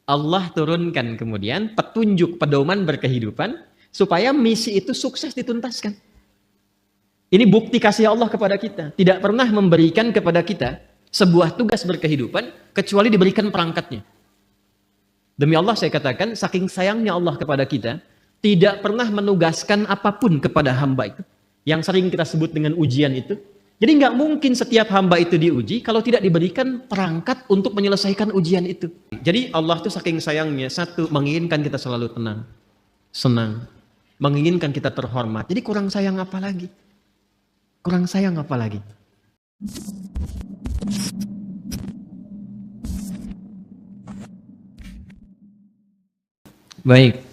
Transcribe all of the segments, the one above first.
Allah turunkan kemudian petunjuk pedoman berkehidupan supaya misi itu sukses dituntaskan. Ini bukti kasih Allah kepada kita. Tidak pernah memberikan kepada kita sebuah tugas berkehidupan kecuali diberikan perangkatnya. Demi Allah saya katakan, saking sayangnya Allah kepada kita, tidak pernah menugaskan apapun kepada hamba itu. Yang sering kita sebut dengan ujian itu. Jadi nggak mungkin setiap hamba itu diuji kalau tidak diberikan perangkat untuk menyelesaikan ujian itu. Jadi Allah tuh saking sayangnya, satu, menginginkan kita selalu tenang, senang, menginginkan kita terhormat. Jadi kurang sayang apa lagi? Kurang sayang apa lagi? Baik,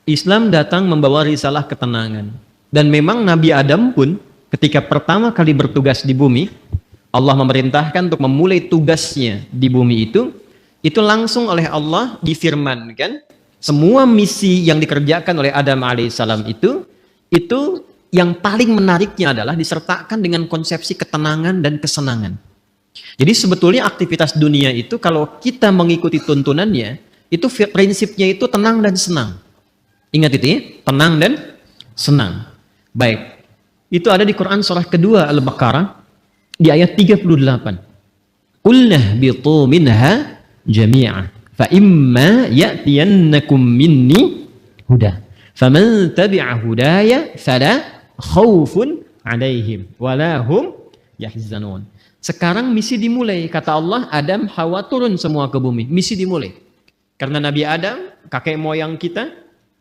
Islam datang membawa risalah ketenangan. Dan memang Nabi Adam pun ketika pertama kali bertugas di bumi, Allah memerintahkan untuk memulai tugasnya di bumi itu langsung oleh Allah difirmankan, semua misi yang dikerjakan oleh Adam alaihissalam itu yang paling menariknya adalah disertakan dengan konsepsi ketenangan dan kesenangan. Jadi sebetulnya aktivitas dunia itu kalau kita mengikuti tuntunannya, itu prinsipnya itu tenang dan senang. Ingat itu ya, tenang dan senang. Baik, itu ada di Quran surah kedua Al-Baqarah di ayat 38. Qulna bitu minha jami'a fa imma ya'tiyannakum minni huda faman tabi'a hudaya fala khaufun 'alaihim wala hum yahzanun. Sekarang misi dimulai, kata Allah, Adam Hawa turun semua ke bumi, misi dimulai. Karena Nabi Adam, kakek moyang kita,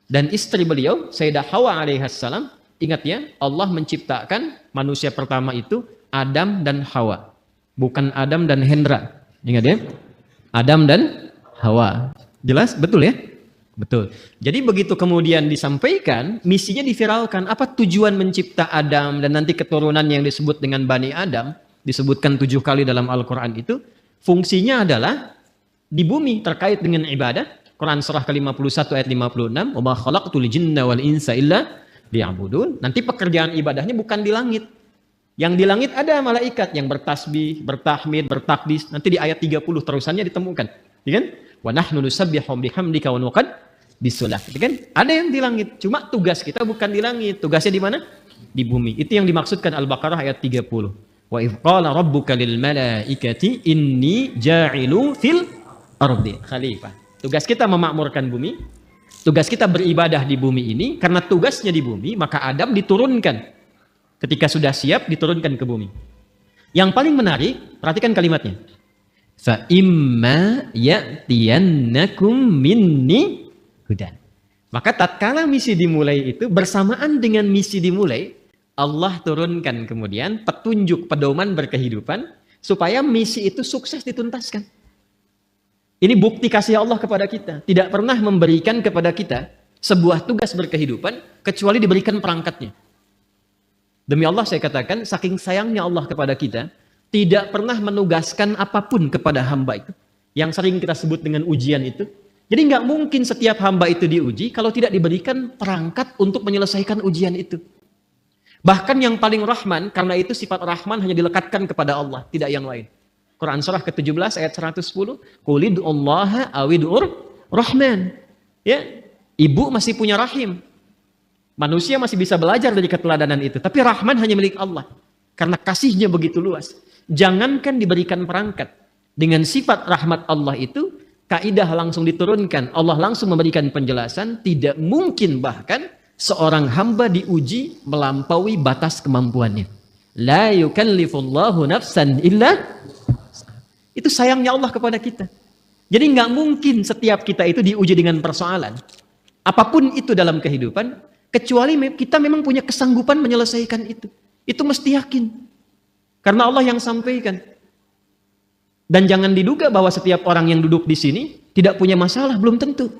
dan istri beliau, Sayyidah Hawa alaihissalam, ingat ya, Allah menciptakan manusia pertama itu Adam dan Hawa. Bukan Adam dan Hendra. Ingat ya? Adam dan Hawa. Jelas? Betul ya? Betul. Jadi begitu kemudian disampaikan, misinya diviralkan. Apa tujuan mencipta Adam dan nanti keturunan yang disebut dengan Bani Adam, disebutkan 7 kali dalam Al-Quran itu, fungsinya adalah di bumi terkait dengan ibadah. Quran surah ke-51 ayat 56, "Wa ma khalaqtul jinna wal insa illa liya'budun." Nanti pekerjaan ibadahnya bukan di langit. Yang di langit ada malaikat yang bertasbih, bertahmid, bertakdis. Nanti di ayat 30 terusannya ditemukan. Ya kan? Wa nahnu nusabbihu bihamdika wa nuqaddis lak. Kan? Ada yang di langit. Cuma tugas kita bukan di langit. Tugasnya di mana? Di bumi. Itu yang dimaksudkan Al-Baqarah ayat 30. Wa idh qala rabbuka lil malaikati inni ja'ilu fil ardi khalifah. Tugas kita memakmurkan bumi, tugas kita beribadah di bumi ini. Karena tugasnya di bumi, maka Adam diturunkan. Ketika sudah siap, diturunkan ke bumi. Yang paling menarik, perhatikan kalimatnya. Fa imma ya'tiyannakum minni hudan. Maka tatkala misi dimulai itu, bersamaan dengan misi dimulai, Allah turunkan kemudian petunjuk pedoman berkehidupan supaya misi itu sukses dituntaskan. Ini bukti kasih Allah kepada kita. Tidak pernah memberikan kepada kita sebuah tugas berkehidupan kecuali diberikan perangkatnya. Demi Allah saya katakan, saking sayangnya Allah kepada kita, tidak pernah menugaskan apapun kepada hamba itu. Yang sering kita sebut dengan ujian itu. Jadi nggak mungkin setiap hamba itu diuji kalau tidak diberikan perangkat untuk menyelesaikan ujian itu. Bahkan yang paling rahman, karena itu sifat rahman hanya dilekatkan kepada Allah, tidak yang lain. Quran surah ke-17 ayat 110, Qulid'ullaha awid'ur rahman. Ya, ibu masih punya rahim. Manusia masih bisa belajar dari keteladanan itu, tapi rahman hanya milik Allah. Karena kasihnya begitu luas. Jangankan diberikan perangkat. Dengan sifat rahmat Allah itu, kaidah langsung diturunkan. Allah langsung memberikan penjelasan, tidak mungkin bahkan seorang hamba diuji melampaui batas kemampuannya. La yukallifullahu nafsan illa. Itu sayangnya Allah kepada kita. Jadi nggak mungkin setiap kita itu diuji dengan persoalan. Apapun itu dalam kehidupan, kecuali kita memang punya kesanggupan menyelesaikan itu. Itu mesti yakin. Karena Allah yang sampaikan. Dan jangan diduga bahwa setiap orang yang duduk di sini tidak punya masalah, belum tentu.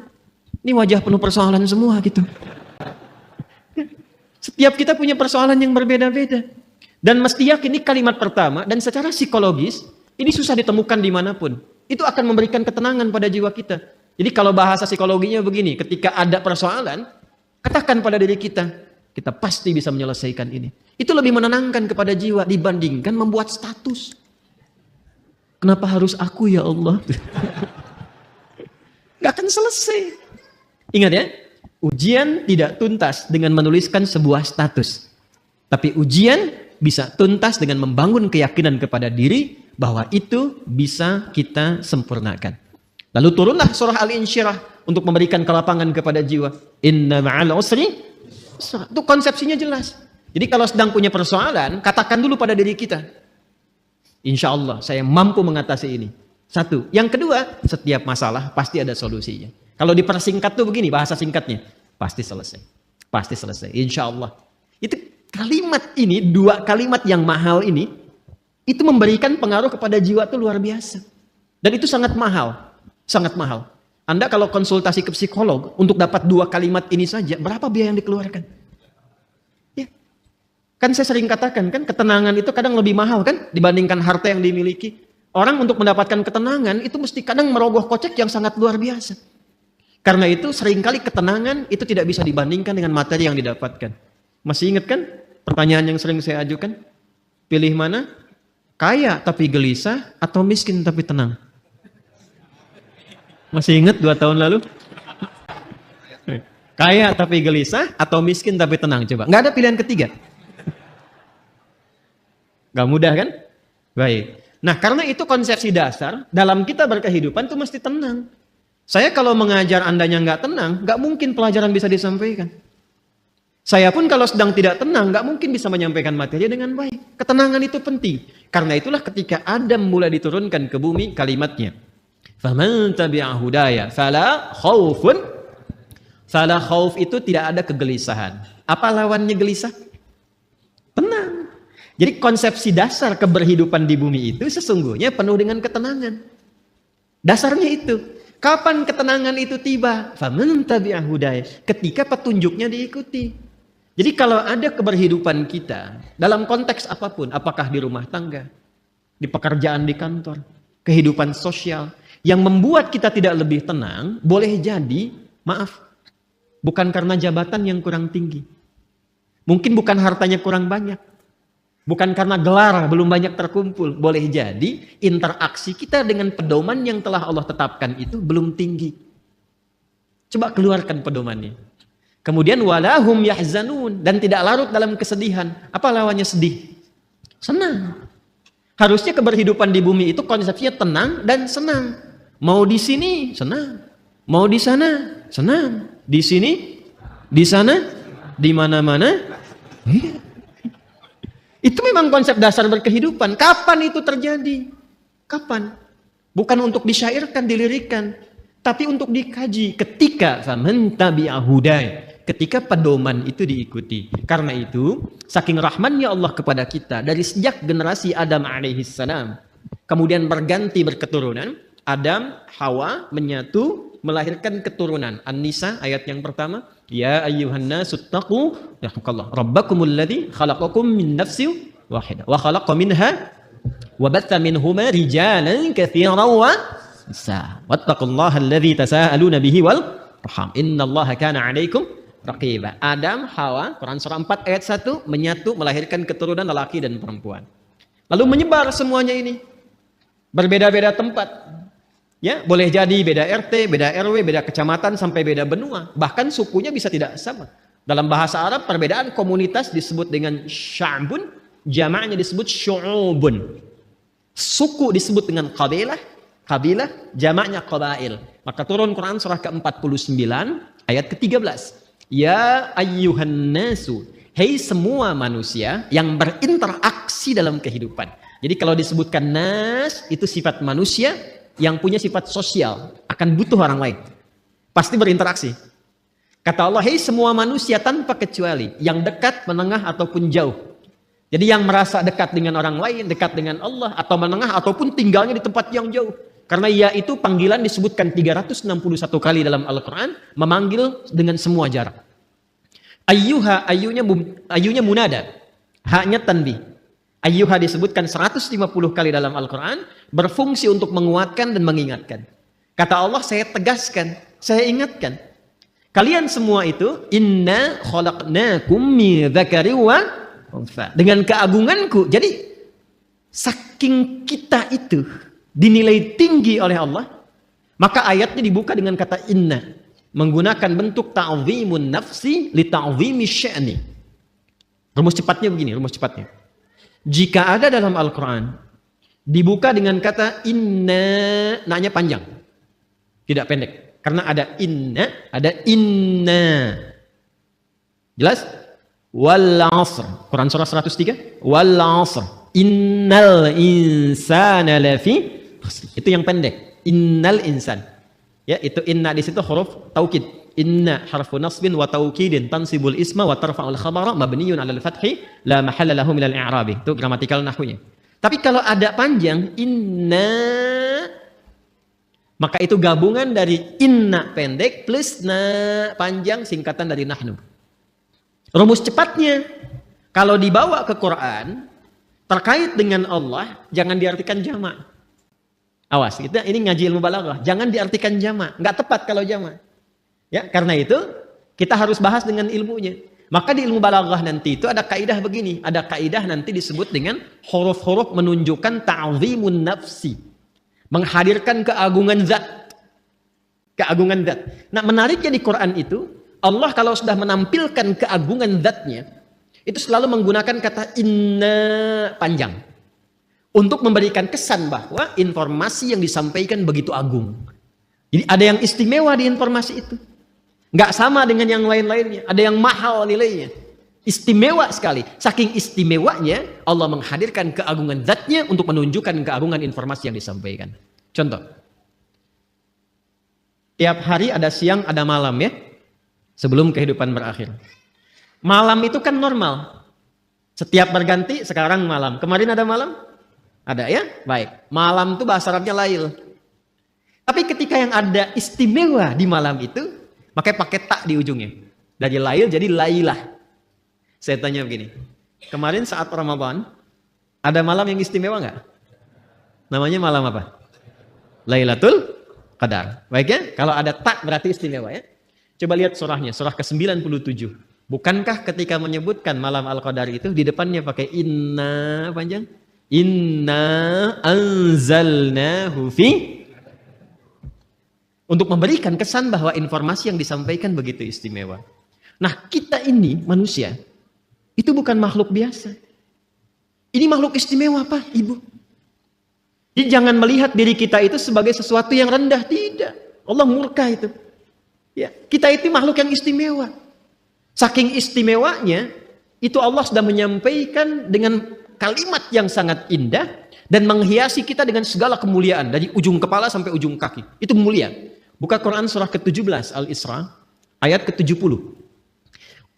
Ini wajah penuh persoalan semua gitu. Setiap kita punya persoalan yang berbeda-beda. Dan mesti yakin, ini kalimat pertama, dan secara psikologis, ini susah ditemukan dimanapun. Itu akan memberikan ketenangan pada jiwa kita. Jadi kalau bahasa psikologinya begini, ketika ada persoalan, katakan pada diri kita, kita pasti bisa menyelesaikan ini. Itu lebih menenangkan kepada jiwa dibandingkan membuat status. Kenapa harus aku ya Allah? Nggak akan selesai. Ingat ya, ujian tidak tuntas dengan menuliskan sebuah status. Tapi ujian bisa tuntas dengan membangun keyakinan kepada diri bahwa itu bisa kita sempurnakan. Lalu turunlah surah Al-Insyirah untuk memberikan kelapangan kepada jiwa. Inna ma'al usri yusra. Itu konsepsinya jelas. Jadi kalau sedang punya persoalan, katakan dulu pada diri kita. Insya Allah saya mampu mengatasi ini. Satu. Yang kedua, setiap masalah pasti ada solusinya. Kalau dipersingkat tuh begini bahasa singkatnya. Pasti selesai. Pasti selesai. Insya Allah. Itu kalimat ini, dua kalimat yang mahal ini, itu memberikan pengaruh kepada jiwa tuh luar biasa. Dan itu sangat mahal. Sangat mahal. Anda kalau konsultasi ke psikolog untuk dapat dua kalimat ini saja, berapa biaya yang dikeluarkan? Ya. Kan saya sering katakan kan, ketenangan itu kadang lebih mahal kan dibandingkan harta yang dimiliki. Orang untuk mendapatkan ketenangan itu mesti kadang merogoh kocek yang sangat luar biasa. Karena itu seringkali ketenangan itu tidak bisa dibandingkan dengan materi yang didapatkan. Masih ingat kan pertanyaan yang sering saya ajukan? Pilih mana? Kaya tapi gelisah atau miskin tapi tenang? Masih ingat 2 tahun lalu? Kaya tapi gelisah atau miskin tapi tenang? Coba. Nggak ada pilihan ketiga. Nggak mudah kan? Baik. Nah, karena itu konsepsi dasar, dalam kita berkehidupan itu mesti tenang. Saya kalau mengajar Andanya nggak tenang, nggak mungkin pelajaran bisa disampaikan. Saya pun kalau sedang tidak tenang, nggak mungkin bisa menyampaikan materi dengan baik. Ketenangan itu penting. Karena itulah ketika Adam mulai diturunkan ke bumi, kalimatnya. Faman tabi'a hudaya, fala khaufun. Fala khauf itu tidak ada kegelisahan. Apa lawannya gelisah? Tenang. Jadi konsepsi dasar keberhidupan di bumi itu sesungguhnya penuh dengan ketenangan. Dasarnya itu. Kapan ketenangan itu tiba? Faman tabi'a hudaya. Ketika petunjuknya diikuti. Jadi kalau ada keberhidupan kita dalam konteks apapun, apakah di rumah tangga, di pekerjaan di kantor, kehidupan sosial, yang membuat kita tidak lebih tenang, boleh jadi, maaf, bukan karena jabatan yang kurang tinggi. Mungkin bukan hartanya kurang banyak. Bukan karena gelar belum banyak terkumpul. Boleh jadi interaksi kita dengan pedoman yang telah Allah tetapkan itu belum tinggi. Coba keluarkan pedomannya. Kemudian walahum yahzanun. Dan tidak larut dalam kesedihan. Apa lawannya sedih? Senang. Harusnya keberhidupan di bumi itu konsepnya tenang dan senang. Mau di sini, senang. Mau di sana, senang. Di sini, di sana, di mana-mana. Itu memang konsep dasar berkehidupan. Kapan itu terjadi? Kapan? Bukan untuk disyairkan, dilirikan, tapi untuk dikaji. Ketika faman tabi'a hudaya, ketika pedoman itu diikuti. Karena itu, saking rahmannya Allah kepada kita dari sejak generasi Adam alaihissalam, kemudian berganti berketurunan, Adam, Hawa menyatu melahirkan keturunan. An-Nisa ayat yang pertama, ya ayyuhan nasu taqu rabbakumul ladzi khalaqakum min nafsin wahidah wa khalaqa minha wa batha minhuma rijalan katsiran wa nisaa wattaqullaha alladzi tasaaluna bihi wal arham innallaha kana 'alaikum raqiba. Adam, Hawa, Quran surah 4 ayat 1 menyatu melahirkan keturunan lelaki dan perempuan. Lalu menyebar semuanya ini. Berbeda-beda tempat. Ya, boleh jadi beda RT, beda RW, beda kecamatan sampai beda benua. Bahkan sukunya bisa tidak sama. Dalam bahasa Arab perbedaan komunitas disebut dengan sya'bun, jamaknya disebut syu'ubun. Suku disebut dengan qabilah, kabilah, jamaknya qabail. Maka turun Quran surah ke-49 ayat ke-13. Ya ayyuhan nasu, hei semua manusia yang berinteraksi dalam kehidupan. Jadi kalau disebutkan nas itu sifat manusia yang punya sifat sosial, akan butuh orang lain. Pasti berinteraksi. Kata Allah, hei semua manusia tanpa kecuali, yang dekat, menengah, ataupun jauh. Jadi yang merasa dekat dengan orang lain, dekat dengan Allah, atau menengah, ataupun tinggalnya di tempat yang jauh. Karena ya itu panggilan disebutkan 361 kali dalam Al-Quran, memanggil dengan semua jarak. Ayyuha, ayyunya munada, haknya tanbih. Ayyuha disebutkan 150 kali dalam Al-Quran, berfungsi untuk menguatkan dan mengingatkan. Kata Allah, saya tegaskan, saya ingatkan. Kalian semua itu, inna khalaqnakum min dzakari wa untha. Dengan keagunganku. Jadi, saking kita itu dinilai tinggi oleh Allah, Maka ayatnya dibuka dengan kata inna, menggunakan bentuk ta'zimun nafsi li ta'zimi sya'ni. Rumus cepatnya begini, rumus cepatnya. Jika ada dalam Al-Quran dibuka dengan kata inna, naknya panjang, tidak pendek. Karena ada inna. Jelas? Wal 'asr. Quran surah 103. Wal 'asr. Innal insana lafi khusr. Itu yang pendek. Innal insan. Ya, itu inna di situ huruf taukid. Inna harfu nasbin wa taukidin tansibul isma wa tarfa'ul khabara mabniyun 'alal fathi la mahalla lahu minal i'rabi. Itu gramatikal nahwunya. Tapi kalau ada panjang inna, maka itu gabungan dari inna pendek plus na panjang, singkatan dari nahnu. Rumus cepatnya, kalau dibawa ke Quran terkait dengan Allah, jangan diartikan jamak. Awas, kita ini ngaji ilmu balaghah, jangan diartikan jamak, nggak tepat kalau jamak. Ya, karena itu kita harus bahas dengan ilmunya. Maka di ilmu balaghah nanti itu ada kaidah begini, ada kaidah nanti disebut dengan huruf-huruf menunjukkan ta'zimun nafsi, menghadirkan keagungan zat. Keagungan zat. Nah, menariknya di Quran itu, Allah kalau sudah menampilkan keagungan zatnya, itu selalu menggunakan kata inna panjang untuk memberikan kesan bahwa informasi yang disampaikan begitu agung. Jadi ada yang istimewa di informasi itu. Nggak sama dengan yang lain-lainnya. Ada yang mahal nilainya. Istimewa sekali. Saking istimewanya, Allah menghadirkan keagungan zatnya untuk menunjukkan keagungan informasi yang disampaikan. Contoh. Tiap hari ada siang, ada malam ya. Sebelum kehidupan berakhir. Malam itu kan normal. Setiap berganti, sekarang malam. Kemarin ada malam? Ada ya? Baik. Malam itu bahasa Arabnya lail. Tapi ketika yang ada istimewa di malam itu, makanya pakai tak di ujungnya. Dari lail jadi lailah. Saya tanya begini. Kemarin saat Ramadan, ada malam yang istimewa nggak? Namanya malam apa? Lailatul Qadar. Baik ya? Kalau ada tak berarti istimewa ya. Coba lihat surahnya, surah ke-97. Bukankah ketika menyebutkan malam Al-Qadar itu di depannya pakai inna panjang? Inna anzalnahu fi, untuk memberikan kesan bahwa informasi yang disampaikan begitu istimewa. Nah, kita ini manusia itu bukan makhluk biasa. Ini makhluk istimewa, Pak, Ibu. Jadi jangan melihat diri kita itu sebagai sesuatu yang rendah, tidak. Allah murka itu. Ya, kita itu makhluk yang istimewa. Saking istimewanya, itu Allah sudah menyampaikan dengan kalimat yang sangat indah dan menghiasi kita dengan segala kemuliaan dari ujung kepala sampai ujung kaki. Itu mulia. Buka Quran surah ke-17 Al-Isra ayat ke-70.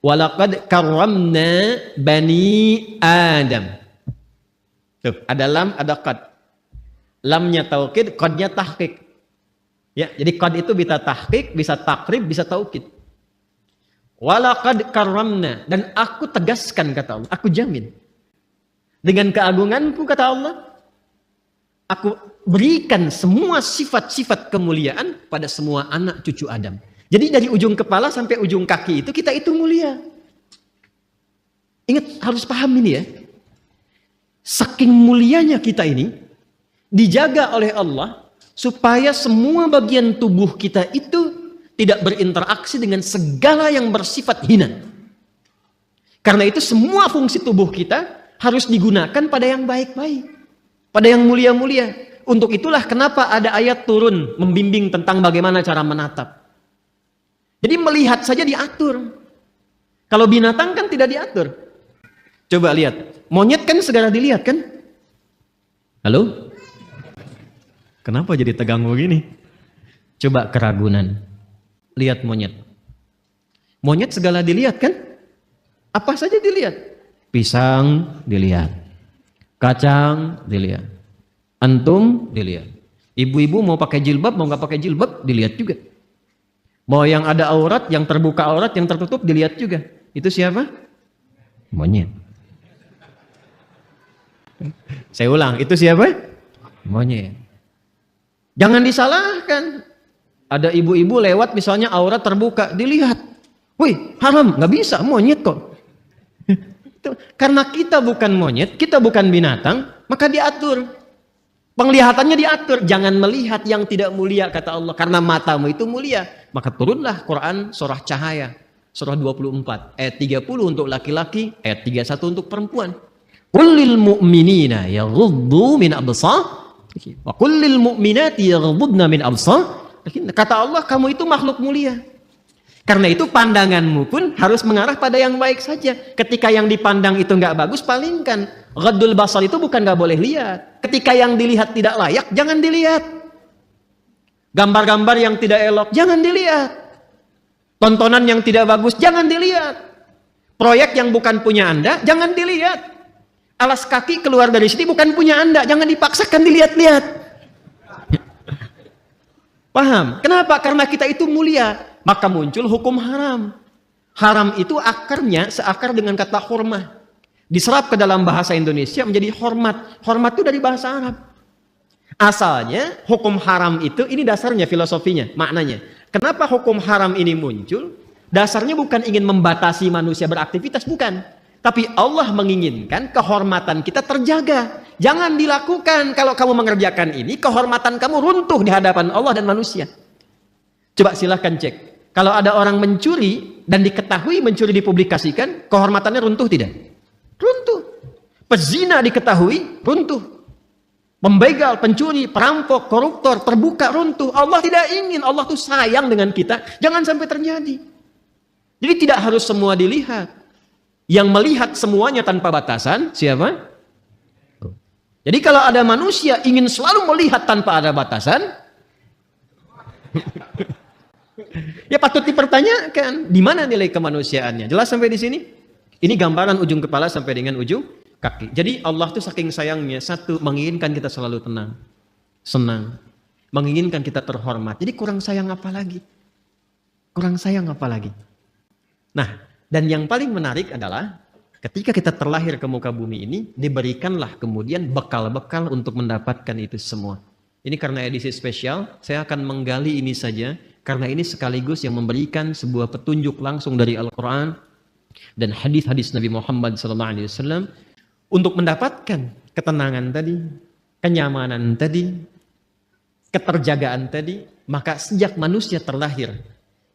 Walaqad karramna bani Adam. Tuh, ada lam, ada qad. Lamnya taukid, qadnya tahqiq. Ya, jadi qad itu bisa tahqiq, bisa takrib, bisa taukid. Walaqad karramna, dan aku tegaskan kata Allah, aku jamin. Dengan keagunganku kata Allah, aku berikan semua sifat-sifat kemuliaan pada semua anak cucu Adam. Jadi dari ujung kepala sampai ujung kaki itu kita itu mulia. Ingat, harus paham ini ya. Saking mulianya kita ini dijaga oleh Allah supaya semua bagian tubuh kita itu tidak berinteraksi dengan segala yang bersifat hina. Karena itu semua fungsi tubuh kita harus digunakan pada yang baik-baik, pada yang mulia-mulia. Untuk itulah kenapa ada ayat turun membimbing tentang bagaimana cara menatap. Jadi melihat saja diatur. Kalau binatang kan tidak diatur. Coba lihat, monyet kan segera dilihat kan? Halo? Kenapa jadi tegang begini? Coba keragunan. Lihat monyet. Monyet segala dilihat kan? Apa saja dilihat? Pisang dilihat. Kacang dilihat. Antum dilihat. Ibu-ibu mau pakai jilbab, mau nggak pakai jilbab, dilihat juga. Mau yang ada aurat, yang terbuka aurat, yang tertutup, dilihat juga. Itu siapa? Monyet. Saya ulang, itu siapa? Monyet. Jangan disalahkan. Ada ibu-ibu lewat misalnya aurat terbuka, dilihat. Wih, haram, nggak bisa, monyet kok. Karena kita bukan monyet, kita bukan binatang, maka diatur. Penglihatannya diatur, jangan melihat yang tidak mulia kata Allah, karena matamu itu mulia. Maka turunlah Quran surah Cahaya, surah 24 ayat 30 untuk laki-laki, ayat 31 untuk perempuan. Qul lil mu'minina yaghuddu min absar wa qul lil mu'minati yaghuddna min absar. Kata Allah, kamu itu makhluk mulia. Karena itu pandanganmu pun harus mengarah pada yang baik saja. Ketika yang dipandang itu nggak bagus, palingkan. Ghaddul basar itu bukan nggak boleh lihat. Ketika yang dilihat tidak layak, jangan dilihat. Gambar-gambar yang tidak elok, jangan dilihat. Tontonan yang tidak bagus, jangan dilihat. Proyek yang bukan punya Anda, jangan dilihat. Alas kaki keluar dari sini bukan punya Anda, jangan dipaksakan dilihat-lihat. Paham? Kenapa? Karena kita itu mulia. Maka muncul hukum haram. Haram itu akarnya seakar dengan kata hurmah. Diserap ke dalam bahasa Indonesia menjadi hormat. Hormat itu dari bahasa Arab. Asalnya hukum haram itu, ini dasarnya filosofinya, maknanya. Kenapa hukum haram ini muncul? Dasarnya bukan ingin membatasi manusia beraktivitas, bukan. Tapi Allah menginginkan kehormatan kita terjaga. Jangan dilakukan. Kalau kamu mengerjakan ini, kehormatan kamu runtuh di hadapan Allah dan manusia. Coba silahkan cek. Kalau ada orang mencuri dan diketahui mencuri dipublikasikan, kehormatannya runtuh tidak? Runtuh. Pezina diketahui, runtuh. Pembegal, pencuri, perampok, koruptor, terbuka, runtuh. Allah tidak ingin. Allah tuh sayang dengan kita. Jangan sampai terjadi. Jadi tidak harus semua dilihat. Yang melihat semuanya tanpa batasan, siapa? Jadi kalau ada manusia ingin selalu melihat tanpa ada batasan, ya patut dipertanyakan, di mana nilai kemanusiaannya? Jelas sampai di sini? Ini gambaran ujung kepala sampai dengan ujung kaki. Jadi Allah tuh saking sayangnya, satu, menginginkan kita selalu tenang, senang, menginginkan kita terhormat. Jadi kurang sayang apa lagi? Kurang sayang apa lagi? Nah, dan yang paling menarik adalah ketika kita terlahir ke muka bumi ini, diberikanlah kemudian bekal-bekal untuk mendapatkan itu semua. Ini karena edisi spesial, saya akan menggali ini saja, karena ini sekaligus yang memberikan sebuah petunjuk langsung dari Al-Quran dan hadis-hadis Nabi Muhammad SAW untuk mendapatkan ketenangan tadi, kenyamanan tadi, keterjagaan tadi. Maka sejak manusia terlahir,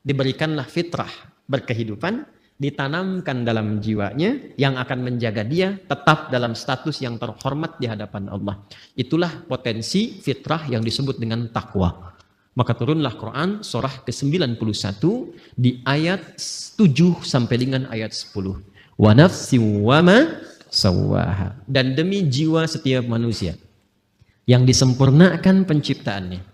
diberikanlah fitrah berkehidupan, ditanamkan dalam jiwanya yang akan menjaga dia tetap dalam status yang terhormat di hadapan Allah. Itulah potensi fitrah yang disebut dengan takwa. Maka turunlah Quran surah ke-91 di ayat 7 sampai dengan ayat 10. Wa nafsi wa ma sawwaha. Dan demi jiwa setiap manusia yang disempurnakan penciptaannya.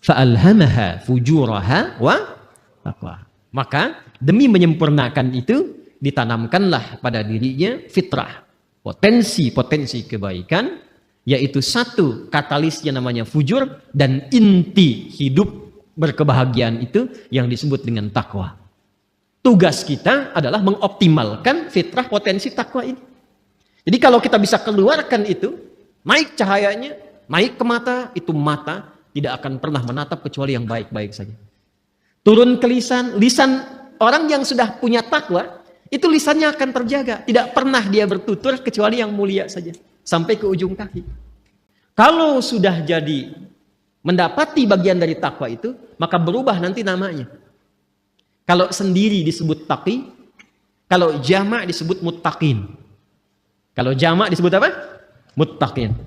Fa'alhamaha fujuraha wa taqwa. Maka demi menyempurnakan itu ditanamkanlah pada dirinya fitrah, potensi-potensi kebaikan, yaitu satu katalisnya namanya fujur, dan inti hidup berkebahagiaan itu yang disebut dengan takwa. Tugas kita adalah mengoptimalkan fitrah potensi takwa ini. Jadi kalau kita bisa keluarkan itu, naik cahayanya, naik ke mata, itu mata tidak akan pernah menatap kecuali yang baik-baik saja. Turun ke lisan orang yang sudah punya takwa, itu lisannya akan terjaga. Tidak pernah dia bertutur kecuali yang mulia saja. Sampai ke ujung kaki. Kalau sudah jadi mendapati bagian dari takwa itu, maka berubah nanti namanya. Kalau sendiri disebut taqi, kalau jamak disebut muttaqin. Kalau jamak disebut apa? Muttaqin.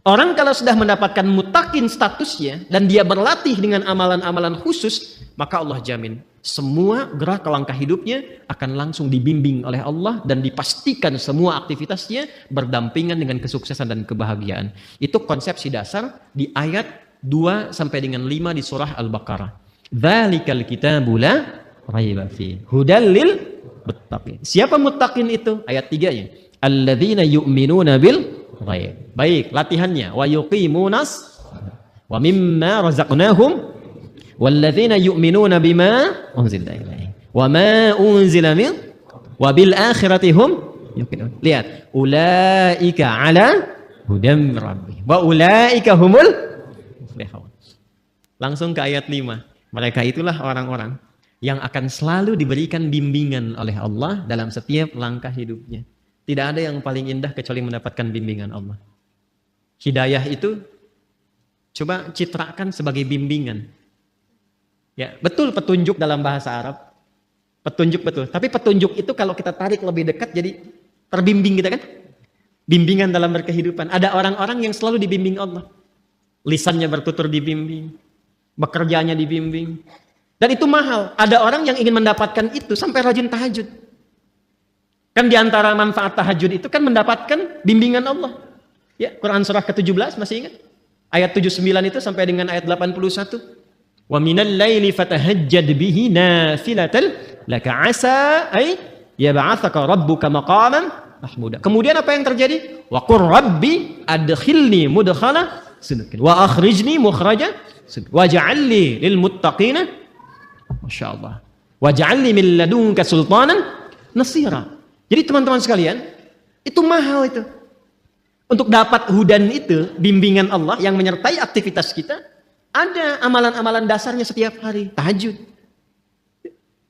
Orang kalau sudah mendapatkan muttaqin statusnya dan dia berlatih dengan amalan-amalan khusus, maka Allah jamin semua gerak langkah hidupnya akan langsung dibimbing oleh Allah dan dipastikan semua aktivitasnya berdampingan dengan kesuksesan dan kebahagiaan. Itu konsepsi dasar di ayat 2 sampai dengan 5 di surah Al-Baqarah. Dzalikal kitabu la raiba fihi hudal lil muttaqin. Siapa muttaqin itu? Ayat 3-nya. Alladzina yu'minuna bil ghaib. Baik, latihannya. Wa yuqimunas wa mimma razaqnahum walladzina yu'minuna bima unzila ilaihi wa ma unzila min wa bil akhirati hum yuqinun. Lihat, ulaika ala hudam rabbih wa ulaika humul muflihun. Langsung ke ayat 5. Mereka itulah orang-orang yang akan selalu diberikan bimbingan oleh Allah dalam setiap langkah hidupnya. Tidak ada yang paling indah kecuali mendapatkan bimbingan Allah. Hidayah itu Coba citrakan sebagai bimbingan. Ya, betul petunjuk dalam bahasa Arab. Petunjuk betul. Tapi petunjuk itu kalau kita tarik lebih dekat jadi terbimbing kita kan? Bimbingan dalam berkehidupan. Ada orang-orang yang selalu dibimbing Allah. Lisannya bertutur dibimbing. Bekerjanya dibimbing. Dan itu mahal. Ada orang yang ingin mendapatkan itu sampai rajin tahajud. Kan diantara manfaat tahajud itu kan mendapatkan bimbingan Allah. Ya, Quran surah ke-17 masih ingat? Ayat 79 itu sampai dengan ayat 81. Wa minal laili fatahajjad bihi nafilatan laka asa ay yab'atsaka rabbuka maqaman mahmuda. Kemudian apa yang terjadi? Wa qur rabbi adkhilni mudkhala sidqin wa akhrijni mukhraja sidqin waj'al li lil muttaqina masyaallah waj'al li min ladunka sultanan nasira. Jadi teman-teman sekalian, itu mahal itu. Untuk dapat hudan itu, bimbingan Allah yang menyertai aktivitas kita, ada amalan-amalan dasarnya setiap hari. Tahajud,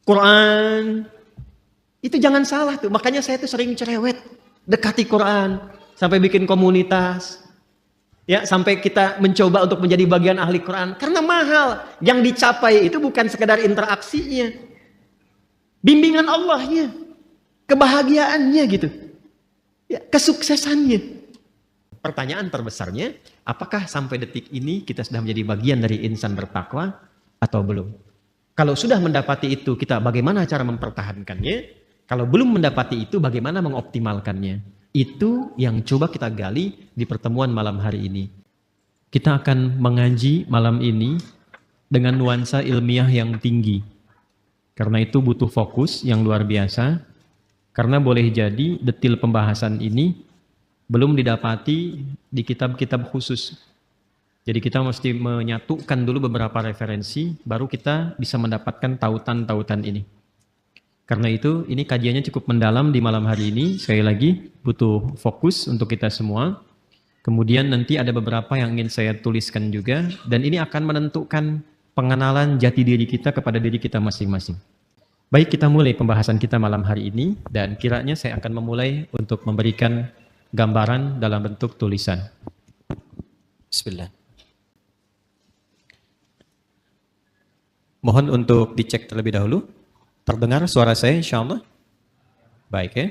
Quran, itu jangan salah tuh. Makanya saya tuh sering cerewet, dekati Quran, sampai bikin komunitas, ya sampai kita mencoba untuk menjadi bagian ahli Quran. Karena mahal, yang dicapai itu bukan sekedar interaksinya, bimbingan Allahnya, kebahagiaannya gitu, ya, kesuksesannya. Pertanyaan terbesarnya, apakah sampai detik ini kita sudah menjadi bagian dari insan bertakwa atau belum? Kalau sudah mendapati itu, kita bagaimana cara mempertahankannya? Kalau belum mendapati itu, bagaimana mengoptimalkannya? Itu yang coba kita gali di pertemuan malam hari ini. Kita akan mengaji malam ini dengan nuansa ilmiah yang tinggi. Karena itu butuh fokus yang luar biasa. Karena boleh jadi detil pembahasan ini belum didapati di kitab-kitab khusus. Jadi kita mesti menyatukan dulu beberapa referensi, baru kita bisa mendapatkan tautan-tautan ini. Karena itu, ini kajiannya cukup mendalam di malam hari ini. Sekali lagi, butuh fokus untuk kita semua. Kemudian nanti ada beberapa yang ingin saya tuliskan juga, dan ini akan menentukan pengenalan jati diri kita kepada diri kita masing-masing. Baik, kita mulai pembahasan kita malam hari ini, dan kiranya saya akan memulai untuk memberikan gambaran dalam bentuk tulisan. Bismillah. Mohon untuk dicek terlebih dahulu. Terdengar suara saya insyaallah? Baik ya.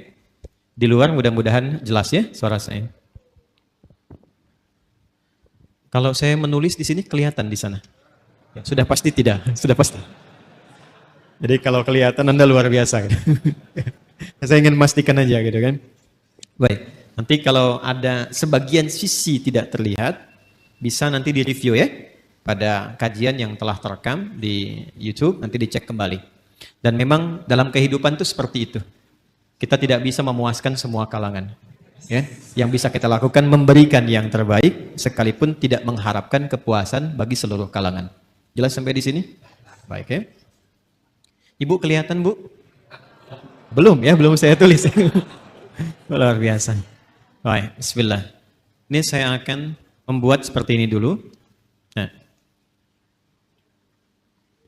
Di luar mudah-mudahan jelas ya suara saya. Kalau saya menulis di sini kelihatan di sana? Ya, sudah pasti tidak, sudah pasti. Jadi kalau kelihatan Anda luar biasa gitu. Saya ingin memastikan aja gitu kan. Baik. Nanti kalau ada sebagian sisi tidak terlihat, bisa nanti di-review ya, pada kajian yang telah terekam di YouTube, nanti dicek kembali. Dan memang dalam kehidupan itu seperti itu. Kita tidak bisa memuaskan semua kalangan. Ya. Yang bisa kita lakukan memberikan yang terbaik, sekalipun tidak mengharapkan kepuasan bagi seluruh kalangan. Jelas sampai di sini? Baik ya. Ibu kelihatan Bu? Belum ya, belum saya tulis. Luar biasa. Baik, bismillah. Ini saya akan membuat seperti ini dulu. Nah.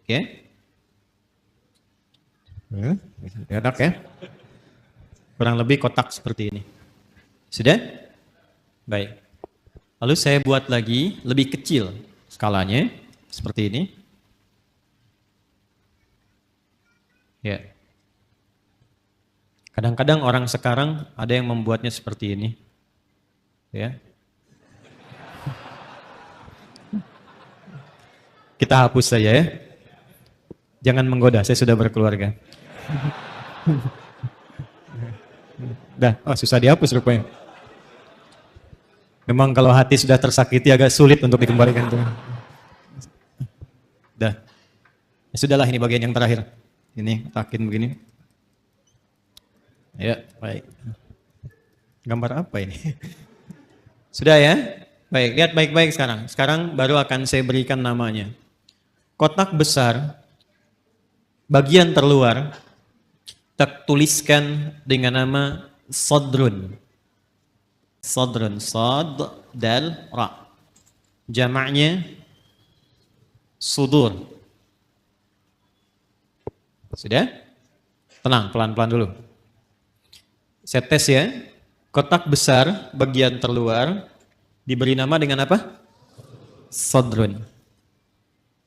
Oke. Enak ya. Kurang lebih kotak seperti ini. Sudah? Baik. Lalu saya buat lagi lebih kecil skalanya seperti ini. Ya. Kadang-kadang orang sekarang ada yang membuatnya seperti ini. Ya. Kita hapus saja ya. Jangan menggoda, saya sudah berkeluarga. Dah, oh susah dihapus rupanya. Memang kalau hati sudah tersakiti agak sulit untuk dikembalikan. Dah. Ya sudahlah, ini bagian yang terakhir. Ini takin begini. Ya, baik. Gambar apa ini? Sudah ya? Baik, lihat baik-baik sekarang. Sekarang baru akan saya berikan namanya. Kotak besar, bagian terluar, kita tuliskan dengan nama Sodrun. Sodrun, Sod, Dal, Ra. Jamaknya Sudur. Sudah? Tenang, pelan-pelan dulu. Saya tes ya. Kotak besar bagian terluar diberi nama dengan apa? sadrun.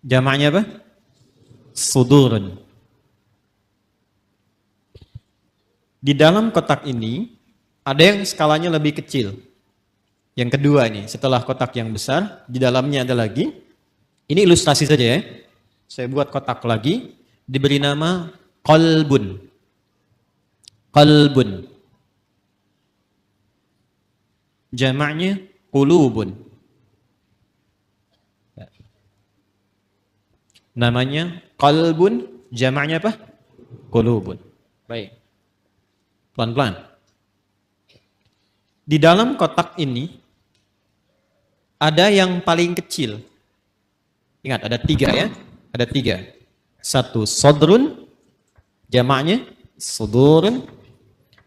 Jamaknya apa? Sudurun. Di dalam kotak ini ada yang skalanya lebih kecil. Yang kedua nih, setelah kotak yang besar, di dalamnya ada lagi. Ini ilustrasi saja ya. Saya buat kotak lagi, diberi nama qalbun. Qalbun. Jamaknya qulubun. Namanya qalbun, jamaknya apa? Qulubun. Baik. Pelan-pelan. Di dalam kotak ini ada yang paling kecil. Ingat, ada 3 ya. Ada 3. 1 sodrun, jamaknya sudurun.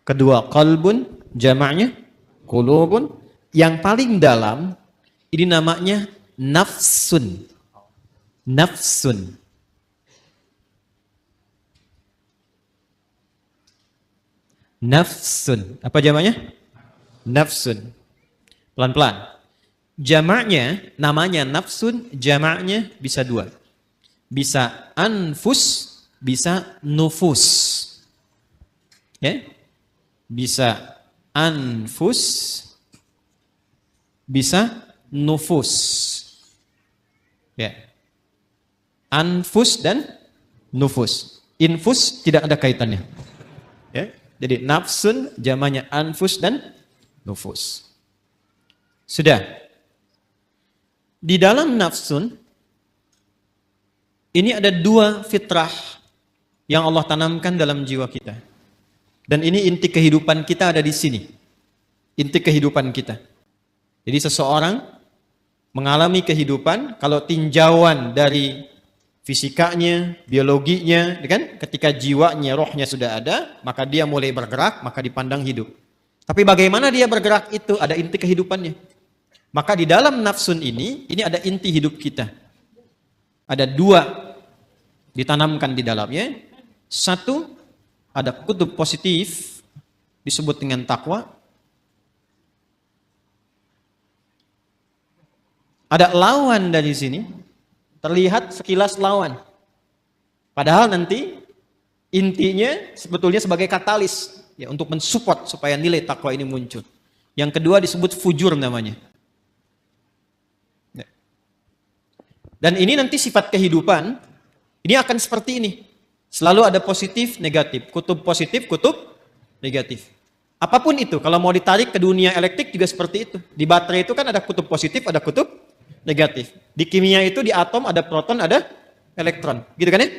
Kedua qalbun, jamaknya qulubun. Yang paling dalam ini namanya nafsun. Nafsun. Nafsun. Apa jamaknya? Nafsun. Pelan-pelan. Jamaknya, namanya nafsun, jamaknya bisa 2. Bisa anfus, bisa nufus. Ya? Bisa anfus, bisa nufus. Ya. Anfus dan nufus. Infus tidak ada kaitannya. Ya. Jadi nafsun jamaknya anfus dan nufus. Sudah. Di dalam nafsun ini ada 2 fitrah yang Allah tanamkan dalam jiwa kita. Dan ini inti kehidupan kita ada di sini. Inti kehidupan kita. Jadi seseorang mengalami kehidupan kalau tinjauan dari fisikanya, biologinya, kan? Ketika jiwanya, rohnya sudah ada, maka dia mulai bergerak, maka dipandang hidup. Tapi bagaimana dia bergerak itu ada inti kehidupannya. Maka di dalam nafsun ini ada inti hidup kita. Ada 2 ditanamkan di dalamnya. 1, ada kutub positif, disebut dengan takwa. Ada lawan dari sini, terlihat sekilas lawan. Padahal nanti intinya sebetulnya sebagai katalis ya, untuk mensupport supaya nilai takwa ini muncul. Yang kedua disebut fujur namanya. Dan ini nanti sifat kehidupan, ini akan seperti ini. Selalu ada positif, negatif. Kutub positif, kutub negatif. Apapun itu, kalau mau ditarik ke dunia elektrik juga seperti itu. Di baterai itu kan ada kutub positif, ada kutub negatif. Di kimia itu, di atom ada proton, ada elektron. Gitu kan ya?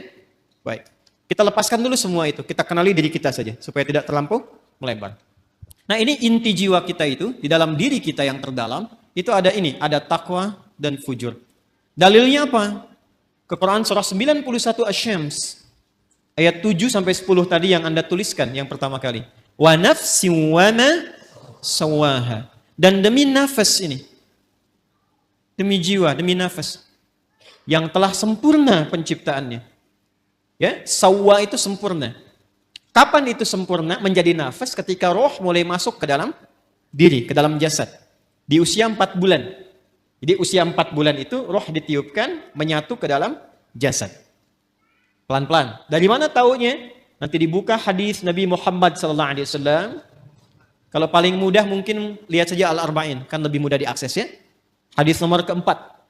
Baik. Kita lepaskan dulu semua itu. Kita kenali diri kita saja, supaya tidak terlampau melebar. Nah ini inti jiwa kita itu, di dalam diri kita yang terdalam, itu ada ini, ada takwa dan fujur. Dalilnya apa? Ke Quran surah 91 Asy-Syams ayat 7 sampai 10 tadi yang Anda tuliskan yang pertama kali. Wa nafsin wa ma sawaha. Dan demi nafas ini. Demi jiwa, demi nafas yang telah sempurna penciptaannya. Ya, sawwa itu sempurna. Kapan itu sempurna menjadi nafas? Ketika roh mulai masuk ke dalam diri, ke dalam jasad. Di usia 4 bulan. Jadi usia 4 bulan itu roh ditiupkan menyatu ke dalam jasad. Pelan-pelan. Dari mana taunya? Nanti dibuka hadis Nabi Muhammad SAW. Kalau paling mudah mungkin lihat saja Al-Arba'in, kan lebih mudah diakses ya. Hadis nomor keempat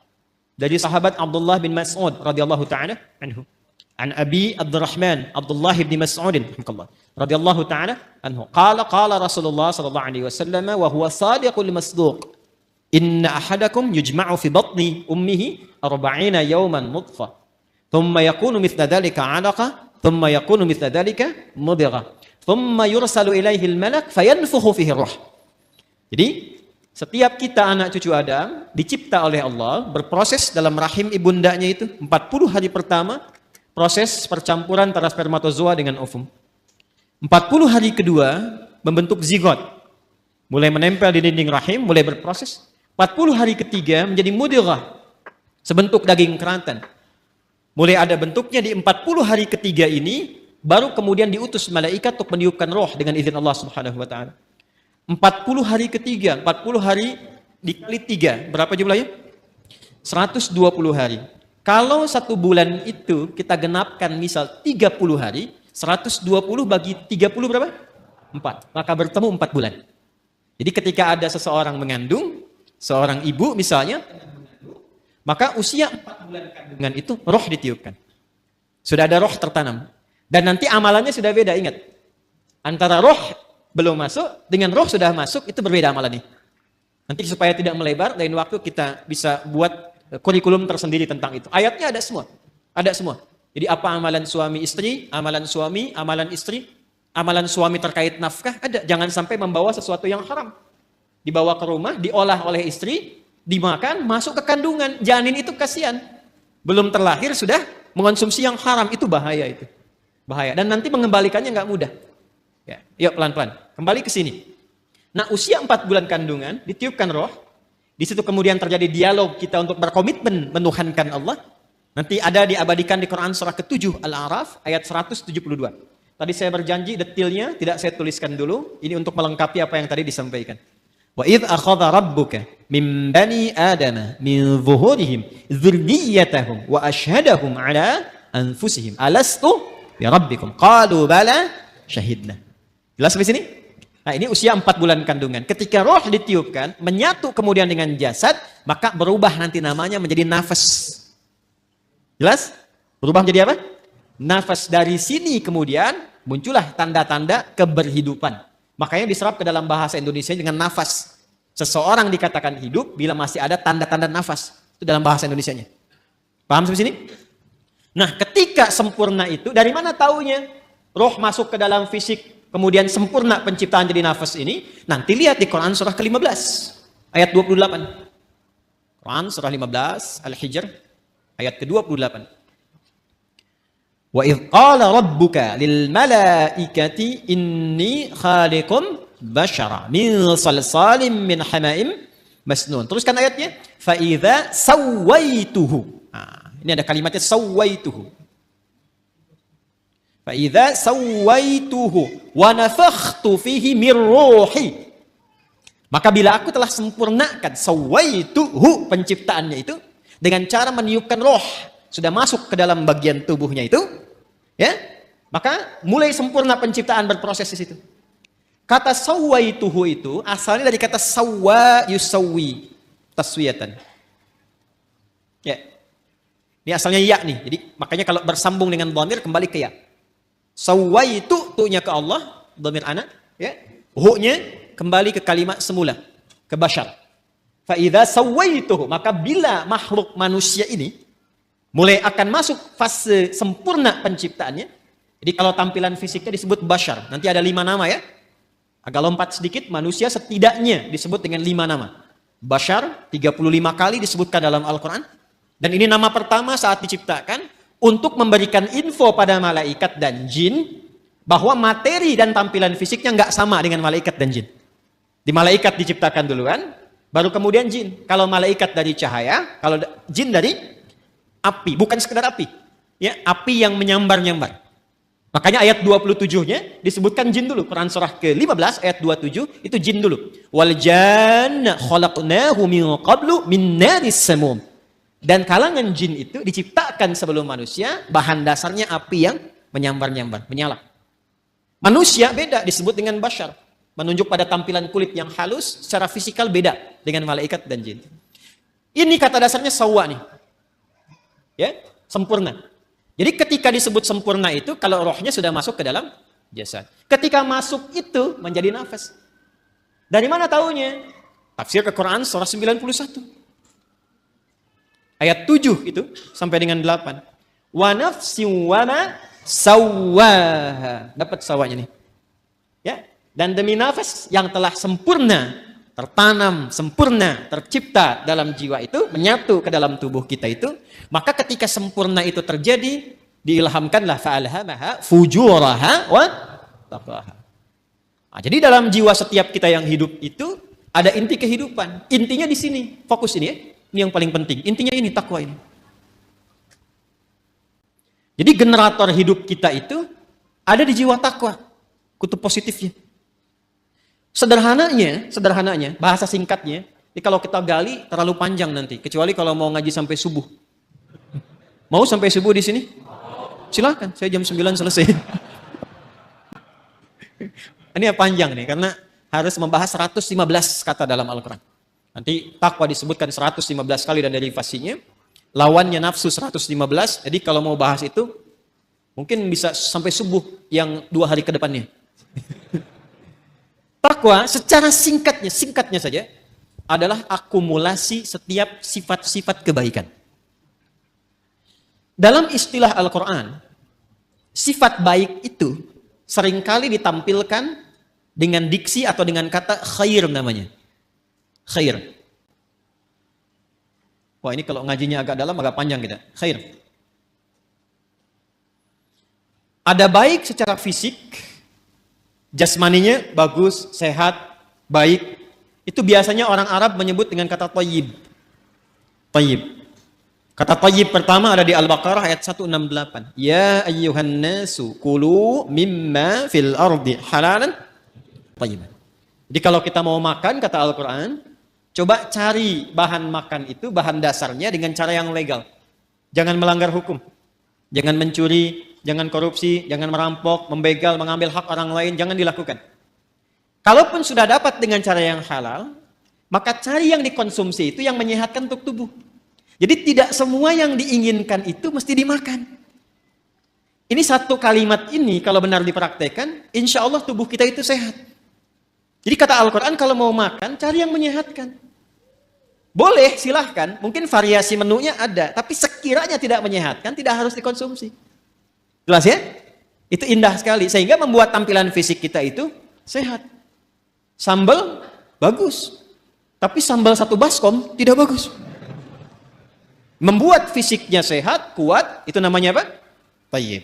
dari sahabat Abdullah bin Mas'ud radhiyallahu taala anhu. An Abi Abdurrahman Abdullah bin Mas'ud radhiyallahu taala anhu. Qala Rasulullah sallallahu alaihi wasallam wa huwa sadiqul masduq. Inna ahadakum yujma'u fi batni ummihi 40 yawman nutfah. Thumma yakunu mithla dhalika 'alaqa, thumma yakunu mithla dhalika mudghah. Thumma yursalu ilaihi al-malak fayanfukhu fihi ruh. Jadi setiap kita anak cucu Adam dicipta oleh Allah, berproses dalam rahim ibundanya itu 40 hari pertama proses percampuran antara spermatozoa dengan ovum. 40 hari kedua membentuk zigot. Mulai menempel di dinding rahim, mulai berproses. 40 hari ketiga menjadi mudghah, sebentuk daging kerantan. Mulai ada bentuknya di 40 hari ketiga ini, baru kemudian diutus malaikat untuk meniupkan roh dengan izin Allah Subhanahu wa taala. 40 hari ketiga, 40 hari dikali 3, berapa jumlahnya? 120 hari. Kalau 1 bulan itu kita genapkan misal 30 hari, 120 bagi 30 berapa? 4. Maka bertemu 4 bulan. Jadi ketika ada seseorang mengandung, seorang ibu misalnya, maka usia 4 bulan kandungan itu roh ditiupkan. Sudah ada roh tertanam. Dan nanti amalannya sudah beda, ingat. Antara roh belum masuk dengan roh sudah masuk, itu berbeda amalannya. Nanti supaya tidak melebar, lain waktu kita bisa buat kurikulum tersendiri tentang itu. Ayatnya ada semua. Ada semua. Jadi apa amalan suami istri, amalan suami, amalan istri, amalan suami terkait nafkah, ada. Jangan sampai membawa sesuatu yang haram. Dibawa ke rumah, diolah oleh istri, dimakan, masuk ke kandungan. Janin itu kasihan. Belum terlahir sudah mengonsumsi yang haram, itu bahaya itu. Bahaya. Dan nanti mengembalikannya nggak mudah. Ya, yuk pelan-pelan. Kembali ke sini. Nah, usia 4 bulan kandungan, ditiupkan roh. Di situ kemudian terjadi dialog kita untuk berkomitmen menuhankan Allah. Nanti ada diabadikan di Quran surah ke-7 Al-A'raf ayat 172. Tadi saya berjanji detailnya tidak saya tuliskan dulu. Ini untuk melengkapi apa yang tadi disampaikan. Wa idh akhadha rabbuka min bani adama min zuhurihim dzurriyyatahum wa ashhadahum ala anfusihim alastu bi rabbikum qalu bala syahidna. Jelas sampai sini? Nah, ini usia 4 bulan kandungan. Ketika roh ditiupkan, menyatu kemudian dengan jasad, maka berubah nanti namanya menjadi nafas. Jelas? Berubah menjadi apa? Nafas. Dari sini kemudian muncullah tanda-tanda keberhidupan. Makanya diserap ke dalam bahasa Indonesia dengan nafas. Seseorang dikatakan hidup bila masih ada tanda-tanda nafas. Itu dalam bahasa Indonesianya. Paham sampai sini? Nah, ketika sempurna itu, dari mana taunya? Roh masuk ke dalam fisik, kemudian sempurna penciptaan jadi nafas ini. Nanti lihat di Quran surah ke-15, ayat 28. Quran surah 15, Al-Hijr, ayat ke-28. Wa idh qala rabbuka lil malaikati inni khaliqum bashara min salsalim min hama'im masnun. Teruskan ayatnya. Fa idza sawaituhu. Nah, ini ada kalimatnya sawaituhu. Fa idza sawaituhu wa nafakhtu fihi min ruhi. Maka bila aku telah sempurnakan sawaituhu penciptaannya itu dengan cara meniupkan roh, sudah masuk ke dalam bagian tubuhnya itu, ya, maka mulai sempurna penciptaan berproses di situ. Kata sawaituhu itu asalnya dari kata sawwa yusawwi, taswiyatan. Ya. Ini asalnya ya nih. Jadi makanya kalau bersambung dengan dhamir kembali ke ya. Sawwaitu tu'nya ke Allah, dhamir anak, ya. Hu-nya kembali ke kalimat semula, ke bashar. Fa idza sawaituhu, maka bila makhluk manusia ini mulai akan masuk fase sempurna penciptaannya. Jadi kalau tampilan fisiknya disebut bashar. Nanti ada 5 nama ya. Agak lompat sedikit, manusia setidaknya disebut dengan 5 nama. Bashar 35 kali disebutkan dalam Al-Quran. Dan ini nama pertama saat diciptakan untuk memberikan info pada malaikat dan jin bahwa materi dan tampilan fisiknya nggak sama dengan malaikat dan jin. Di malaikat diciptakan duluan, baru kemudian jin. Kalau malaikat dari cahaya, kalau jin dari api, bukan sekedar api. Ya, api yang menyambar-nyambar. Makanya ayat 27-nya disebutkan jin dulu. Quran surah ke-15 ayat 27 itu jin dulu. Wal janna khalaqnahu min qablu min naris samum. Dan kalangan jin itu diciptakan sebelum manusia, bahan dasarnya api yang menyambar-nyambar, menyala. Manusia beda, disebut dengan bashar. Menunjuk pada tampilan kulit yang halus, secara fisikal beda dengan malaikat dan jin. Ini kata dasarnya sawwa nih. Ya, sempurna. Jadi ketika disebut sempurna itu, kalau rohnya sudah masuk ke dalam jasad. Ketika masuk itu menjadi nafas. Dari mana taunya? Tafsir ke Quran surah 91. Ayat 7 itu sampai dengan 8. Wa nafsin wa ma sawwaha. Dapat sawanya nih. Ya, dan demi nafas yang telah sempurna, tertanam, sempurna, tercipta dalam jiwa itu, menyatu ke dalam tubuh kita itu, maka ketika sempurna itu terjadi, diilhamkanlah fa'alhamaha fujuraha wa taqwaha. Nah, jadi dalam jiwa setiap kita yang hidup itu ada inti kehidupan. Intinya di sini, fokus ini ya. Ini yang paling penting. Intinya ini, takwa ini. Jadi generator hidup kita itu ada di jiwa takwa. Kutub positifnya. Sederhananya, bahasa singkatnya, Jadi kalau kita gali terlalu panjang nanti, kecuali kalau mau ngaji sampai subuh. Mau sampai subuh di sini? Silakan, saya jam 9 selesai. Ini panjang nih, karena harus membahas 115 kata dalam Al-Quran. Nanti takwa disebutkan 115 kali dan derivasinya. Lawannya nafsu 115, jadi kalau mau bahas itu, mungkin bisa sampai subuh yang 2 hari ke depannya. Takwa secara singkatnya saja, adalah akumulasi setiap sifat-sifat kebaikan. Dalam istilah Al-Quran, sifat baik itu seringkali ditampilkan dengan diksi atau dengan kata khair namanya. Khair. Wah, ini kalau ngajinya agak dalam, agak panjang kita. Khair. Ada baik secara fisik, jasmaninya bagus, sehat, baik. Itu biasanya orang Arab menyebut dengan kata thayyib. Thayyib. Kata thayyib pertama ada di Al-Baqarah ayat 168. Ya ayyuhan nasu kulu mimma fil ardi halalan thayyiban. Jadi kalau kita mau makan, kata Al-Quran, coba cari bahan makan itu, bahan dasarnya dengan cara yang legal. Jangan melanggar hukum. Jangan mencuri, jangan korupsi, jangan merampok, membegal, mengambil hak orang lain, jangan dilakukan. Kalaupun sudah dapat dengan cara yang halal, maka cari yang dikonsumsi itu yang menyehatkan untuk tubuh. Jadi tidak semua yang diinginkan itu mesti dimakan. Ini satu kalimat ini kalau benar dipraktekkan, insya Allah tubuh kita itu sehat. Jadi kata Al-Quran, kalau mau makan, cari yang menyehatkan. Boleh, silahkan. Mungkin variasi menunya ada. Tapi sekiranya tidak menyehatkan, tidak harus dikonsumsi. Jelas ya? Itu indah sekali. Sehingga membuat tampilan fisik kita itu sehat. Sambal, bagus. Tapi sambal satu baskom, tidak bagus. Membuat fisiknya sehat, kuat, itu namanya apa? Thayyib.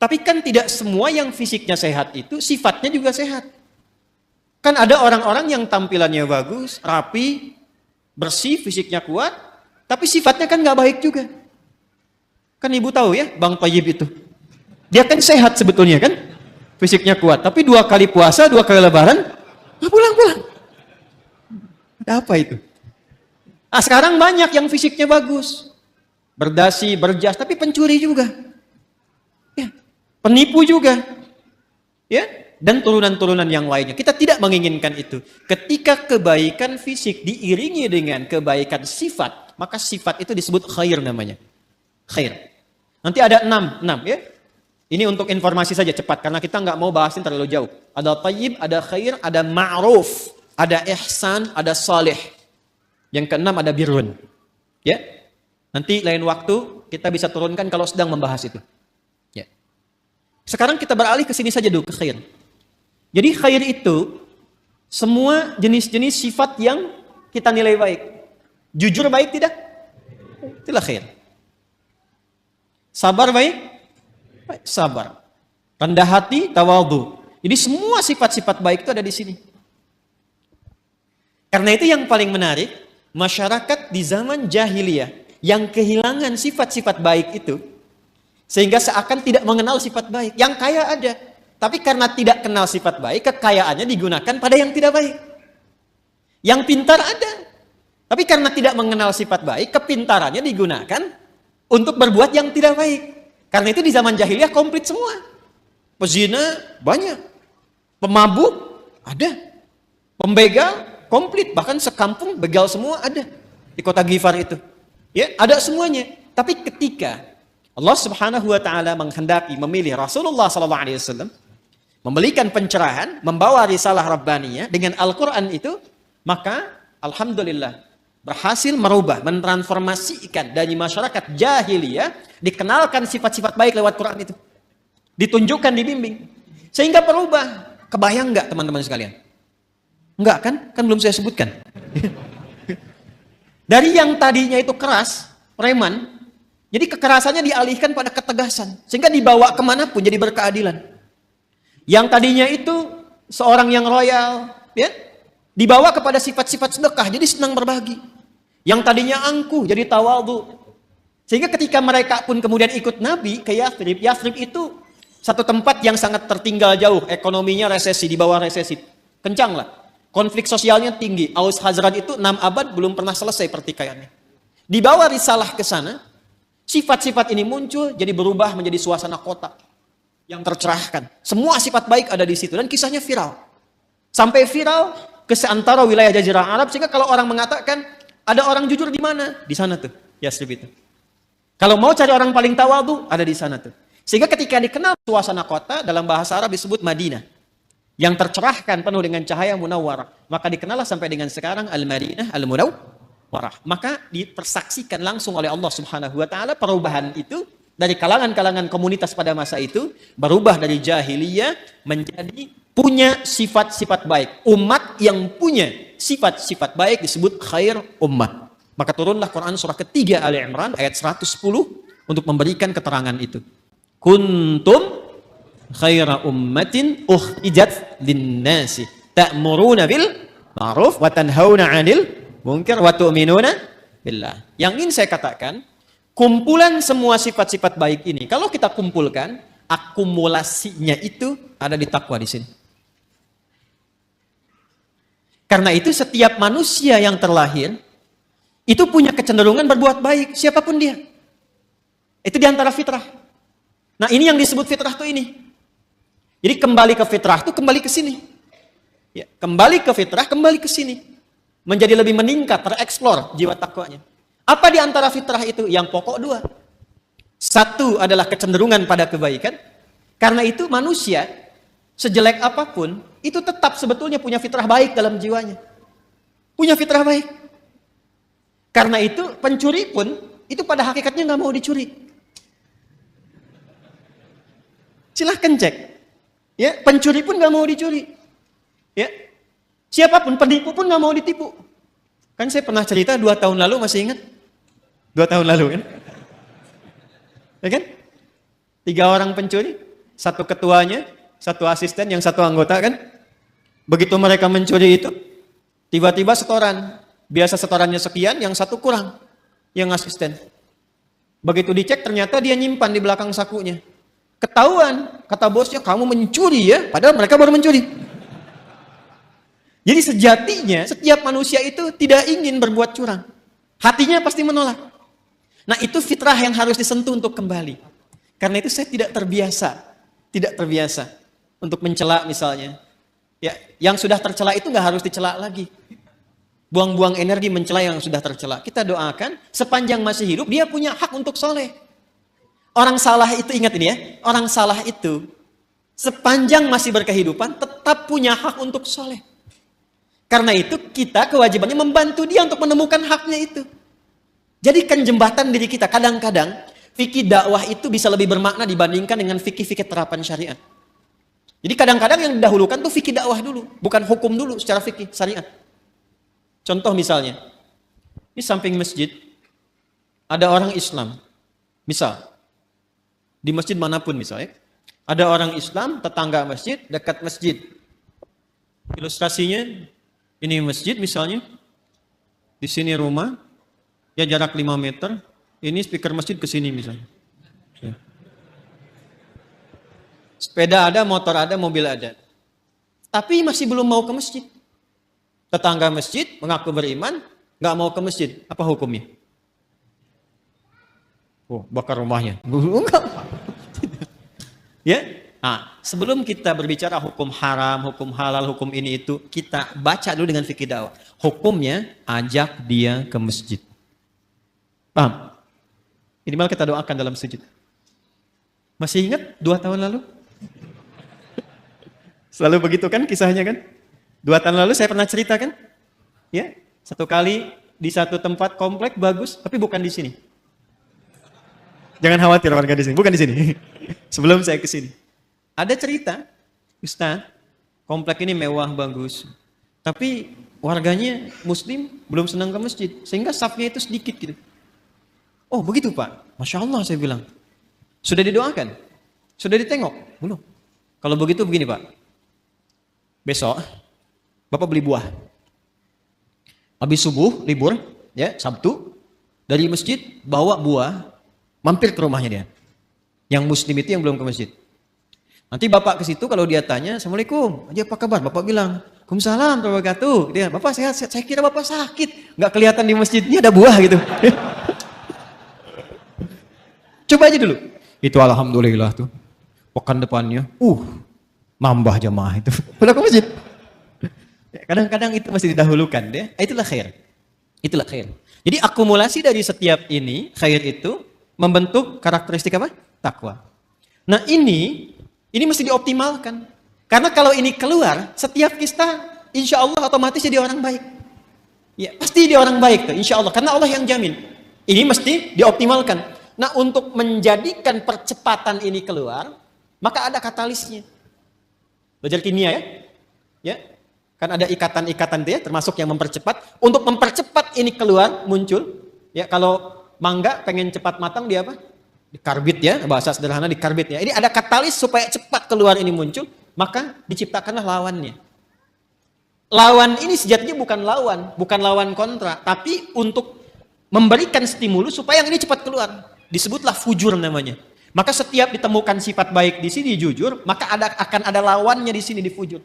Tapi kan tidak semua yang fisiknya sehat itu, sifatnya juga sehat. Kan ada orang-orang yang tampilannya bagus, rapi, bersih, fisiknya kuat, tapi sifatnya kan nggak baik juga. Kan ibu tahu ya, Bang Thayyib itu. Dia kan sehat sebetulnya kan, fisiknya kuat. Tapi 2 kali puasa, 2 kali lebaran, pulang-pulang. Ada apa itu? Ah, sekarang banyak yang fisiknya bagus, berdasi, berjas, tapi pencuri juga, ya, penipu juga, ya. Dan turunan-turunan yang lainnya. Kita tidak menginginkan itu. Ketika kebaikan fisik diiringi dengan kebaikan sifat, maka sifat itu disebut khair namanya. Khair. Nanti ada 6 ya. Ini untuk informasi saja cepat, karena kita nggak mau bahasin terlalu jauh. Ada thayyib, ada khair, ada ma'ruf, ada ihsan, ada salih. Yang ke-6 ada birrun. Ya. Nanti lain waktu kita bisa turunkan kalau sedang membahas itu. Ya. Sekarang kita beralih ke sini saja dulu, ke khair. Jadi khair itu semua jenis-jenis sifat yang kita nilai baik. Jujur baik tidak? Itulah khair. Sabar baik? Baik, sabar. Rendah hati, tawadhu. Jadi semua sifat-sifat baik itu ada di sini. Karena itu yang paling menarik, masyarakat di zaman jahiliyah yang kehilangan sifat-sifat baik itu, sehingga seakan tidak mengenal sifat baik. Yang kaya ada. Tapi karena tidak kenal sifat baik, kekayaannya digunakan pada yang tidak baik. Yang pintar ada. Tapi karena tidak mengenal sifat baik, kepintarannya digunakan untuk berbuat yang tidak baik. Karena itu di zaman jahiliyah komplit semua. Pezina banyak. Pemabuk ada. Pembegal komplit. Bahkan sekampung begal semua ada. Di kota Ghifar itu. Ya, ada semuanya. Tapi ketika Allah Subhanahu wa taala menghendaki memilih Rasulullah sallallahu alaihi wasallam, memberikan pencerahan, membawa risalah Rabbaniyah dengan Al-Quran itu, maka Alhamdulillah berhasil merubah, mentransformasikan dari masyarakat jahiliyah, dikenalkan sifat-sifat baik lewat Quran itu. Ditunjukkan, dibimbing. Sehingga berubah. Kebayang nggak teman-teman sekalian? Enggak kan? Kan belum saya sebutkan. Dari yang tadinya itu keras, preman, jadi kekerasannya dialihkan pada ketegasan. Sehingga dibawa kemanapun jadi berkeadilan. Yang tadinya itu seorang yang royal, ya, dibawa kepada sifat-sifat sedekah, jadi senang berbagi. Yang tadinya angkuh, jadi tawadhu. Sehingga ketika mereka pun kemudian ikut Nabi ke Yathrib, Yathrib itu satu tempat yang sangat tertinggal jauh, ekonominya resesi, di bawah resesi, kencang lah. Konflik sosialnya tinggi. Aus Khazraj itu 6 abad belum pernah selesai pertikaiannya. Dibawa risalah ke sana, sifat-sifat ini muncul, jadi berubah menjadi suasana kota yang tercerahkan. Semua sifat baik ada di situ dan kisahnya viral. Sampai viral ke seantara wilayah Jazirah Arab, sehingga kalau orang mengatakan ada orang jujur di mana? Di sana tuh, Yasrib itu. Kalau mau cari orang paling tawadu, ada di sana tuh. Sehingga ketika dikenal suasana kota, dalam bahasa Arab disebut Madinah. Yang tercerahkan penuh dengan cahaya munawwarah. Maka dikenallah sampai dengan sekarang Al-Madinah Al-Munawwarah. Maka dipersaksikan langsung oleh Allah Subhanahu wa taala perubahan itu dari kalangan-kalangan komunitas pada masa itu berubah dari jahiliyah menjadi punya sifat-sifat baik. Umat yang punya sifat-sifat baik disebut khair ummah. Maka turunlah Quran surah ketiga Ali Imran ayat 110 untuk memberikan keterangan itu. Kuntum khaira ummatin ukhrijat lin-nasi ta'muruna bil ma'ruf wa tanhauna 'anil munkar wa tu'minuna billah. Yang ingin saya katakan, kumpulan semua sifat-sifat baik ini kalau kita kumpulkan, akumulasinya itu ada di takwa di sini. Karena itu setiap manusia yang terlahir itu punya kecenderungan berbuat baik, siapapun dia. Itu diantara fitrah. Nah, ini yang disebut fitrah tuh ini. Jadi kembali ke fitrah itu kembali ke sini. Ya, kembali ke fitrah, kembali ke sini. Menjadi lebih meningkat, tereksplor jiwa takwanya. Apa di antara fitrah itu? Yang pokok 2. Satu adalah kecenderungan pada kebaikan. Karena itu manusia, sejelek apapun, itu tetap sebetulnya punya fitrah baik dalam jiwanya. Punya fitrah baik. Karena itu pencuri pun, itu pada hakikatnya nggak mau dicuri. Silahkan cek. Ya, pencuri pun nggak mau dicuri. Ya, siapapun penipu pun nggak mau ditipu. Kan saya pernah cerita 2 tahun lalu, masih ingat? 2 tahun lalu kan? Ya kan? 3 orang pencuri, 1 ketuanya, 1 asisten, yang 1 anggota kan? Begitu mereka mencuri itu, tiba-tiba setoran. Biasa setorannya sekian, yang 1 kurang, yang asisten. Begitu dicek ternyata dia nyimpan di belakang sakunya. Ketahuan, kata bosnya, kamu mencuri ya, padahal mereka baru mencuri. Jadi sejatinya setiap manusia itu tidak ingin berbuat curang. Hatinya pasti menolak. Nah, itu fitrah yang harus disentuh untuk kembali. Karena itu saya tidak terbiasa untuk mencela misalnya. Ya, yang sudah tercela itu nggak harus dicela lagi. Buang-buang energi mencela yang sudah tercela. Kita doakan sepanjang masih hidup dia punya hak untuk soleh. Orang salah itu, ingat ini ya, orang salah itu sepanjang masih berkehidupan tetap punya hak untuk soleh. Karena itu kita kewajibannya membantu dia untuk menemukan haknya itu. Jadikan jembatan diri kita. Kadang-kadang fikih dakwah itu bisa lebih bermakna dibandingkan dengan fikih-fikih terapan syariat. Jadi kadang-kadang yang didahulukan tuh fikih dakwah dulu, bukan hukum dulu secara fikih syariat. Contoh misalnya, di samping masjid ada orang Islam. Misal, di masjid manapun misalnya, ada orang Islam, tetangga masjid, dekat masjid. Ilustrasinya, ini masjid misalnya, di sini rumah, ya jarak 5 meter, ini speaker masjid ke sini misalnya. Ya. Sepeda ada, motor ada, mobil ada. Tapi masih belum mau ke masjid. Tetangga masjid mengaku beriman, nggak mau ke masjid. Apa hukumnya? Oh, bakar rumahnya. Enggak. Ya. Nah, sebelum kita berbicara hukum haram, hukum halal, hukum ini itu, kita baca dulu dengan fikih dakwah. Hukumnya ajak dia ke masjid. Paham? Minimal kita doakan dalam sujud. Masih ingat 2 tahun lalu? Selalu begitu kan kisahnya kan? 2 tahun lalu saya pernah cerita kan? Ya, 1 kali di satu tempat komplek bagus, tapi bukan di sini. Jangan khawatir warga di sini, bukan di sini. Sebelum saya ke sini. Ada cerita, Ustaz, komplek ini mewah bagus. Tapi warganya muslim belum senang ke masjid, sehingga safnya itu sedikit gitu. Oh, begitu Pak. Masya Allah saya bilang. Sudah didoakan? Sudah ditengok? Belum. Kalau begitu begini Pak. Besok Bapak beli buah. Habis subuh, libur, ya, Sabtu, dari masjid bawa buah, mampir ke rumahnya dia. Yang muslim itu yang belum ke masjid. Nanti Bapak ke situ, kalau dia tanya, Assalamualaikum, aja apa kabar? Bapak bilang, Waalaikumsalam warahmatullahi wabarakatuh. Dia, Bapak sehat, sehat. Saya kira Bapak sakit. Nggak kelihatan di masjidnya ada buah gitu. Coba aja dulu. Itu alhamdulillah tuh. Pekan depannya, nambah jamaah itu. Pulang ke masjid. Kadang-kadang itu masih didahulukan deh. Itulah khair. Itulah khair. Jadi akumulasi dari setiap ini, khair itu membentuk karakteristik apa? Takwa. Nah ini mesti dioptimalkan. Karena kalau ini keluar, setiap kita insya Allah otomatis jadi orang baik. Ya, pasti dia orang baik tuh, insya Allah. Karena Allah yang jamin. Ini mesti dioptimalkan. Nah untuk menjadikan percepatan ini keluar, maka ada katalisnya. Belajar kimia ya? Ya, kan ada ikatan-ikatan dia, termasuk yang mempercepat. Untuk mempercepat ini keluar, muncul. Ya, kalau mangga pengen cepat matang dia apa? Dikarbit ya, bahasa sederhana dikarbit ya. Ini ada katalis supaya cepat keluar ini muncul, maka diciptakanlah lawannya. Lawan ini sejatinya bukan lawan kontra, tapi untuk memberikan stimulus supaya yang ini cepat keluar. Disebutlah fujur namanya. Maka setiap ditemukan sifat baik di sini jujur, maka akan ada lawannya di sini di fujur.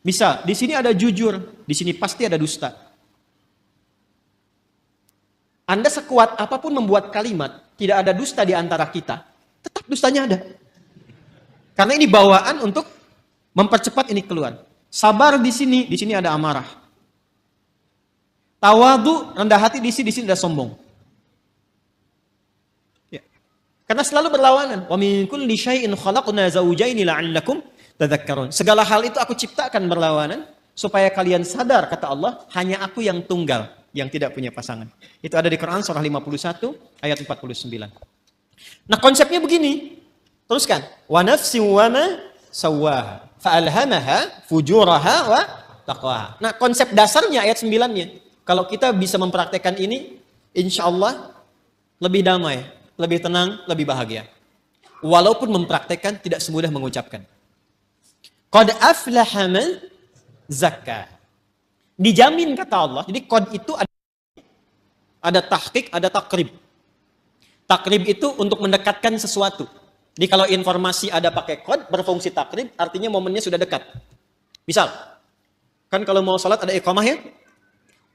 Misal, di sini ada jujur, di sini pasti ada dusta. Anda sekuat apapun membuat kalimat, tidak ada dusta di antara kita, tetap dustanya ada. Karena ini bawaan untuk mempercepat ini keluar. Sabar di sini ada amarah. Tawadu, rendah hati di sini ada sombong. Ya. Karena selalu berlawanan. Wa min kulli syai'in khalaqna zawjaini la'allakum tadhakkarun. Segala hal itu aku ciptakan berlawanan supaya kalian sadar, kata Allah, hanya aku yang tunggal, yang tidak punya pasangan. Itu ada di Quran surah 51 ayat 49. Nah, konsepnya begini. Teruskan. Wa nafsin wa ma sawwaha fa'alhamaha fujuraha wa taqwaha. Nah, konsep dasarnya ayat 9-nya. Kalau kita bisa mempraktekkan ini, insya Allah lebih damai, lebih tenang, lebih bahagia. Walaupun mempraktekkan tidak semudah mengucapkan. Qad aflaha man zakka. Dijamin kata Allah. Jadi qad itu ada tahqiq, ada takrib. Takrib itu untuk mendekatkan sesuatu. Jadi kalau informasi ada pakai qad, berfungsi takrib, artinya momennya sudah dekat. Misal, kan kalau mau salat ada iqamah ya?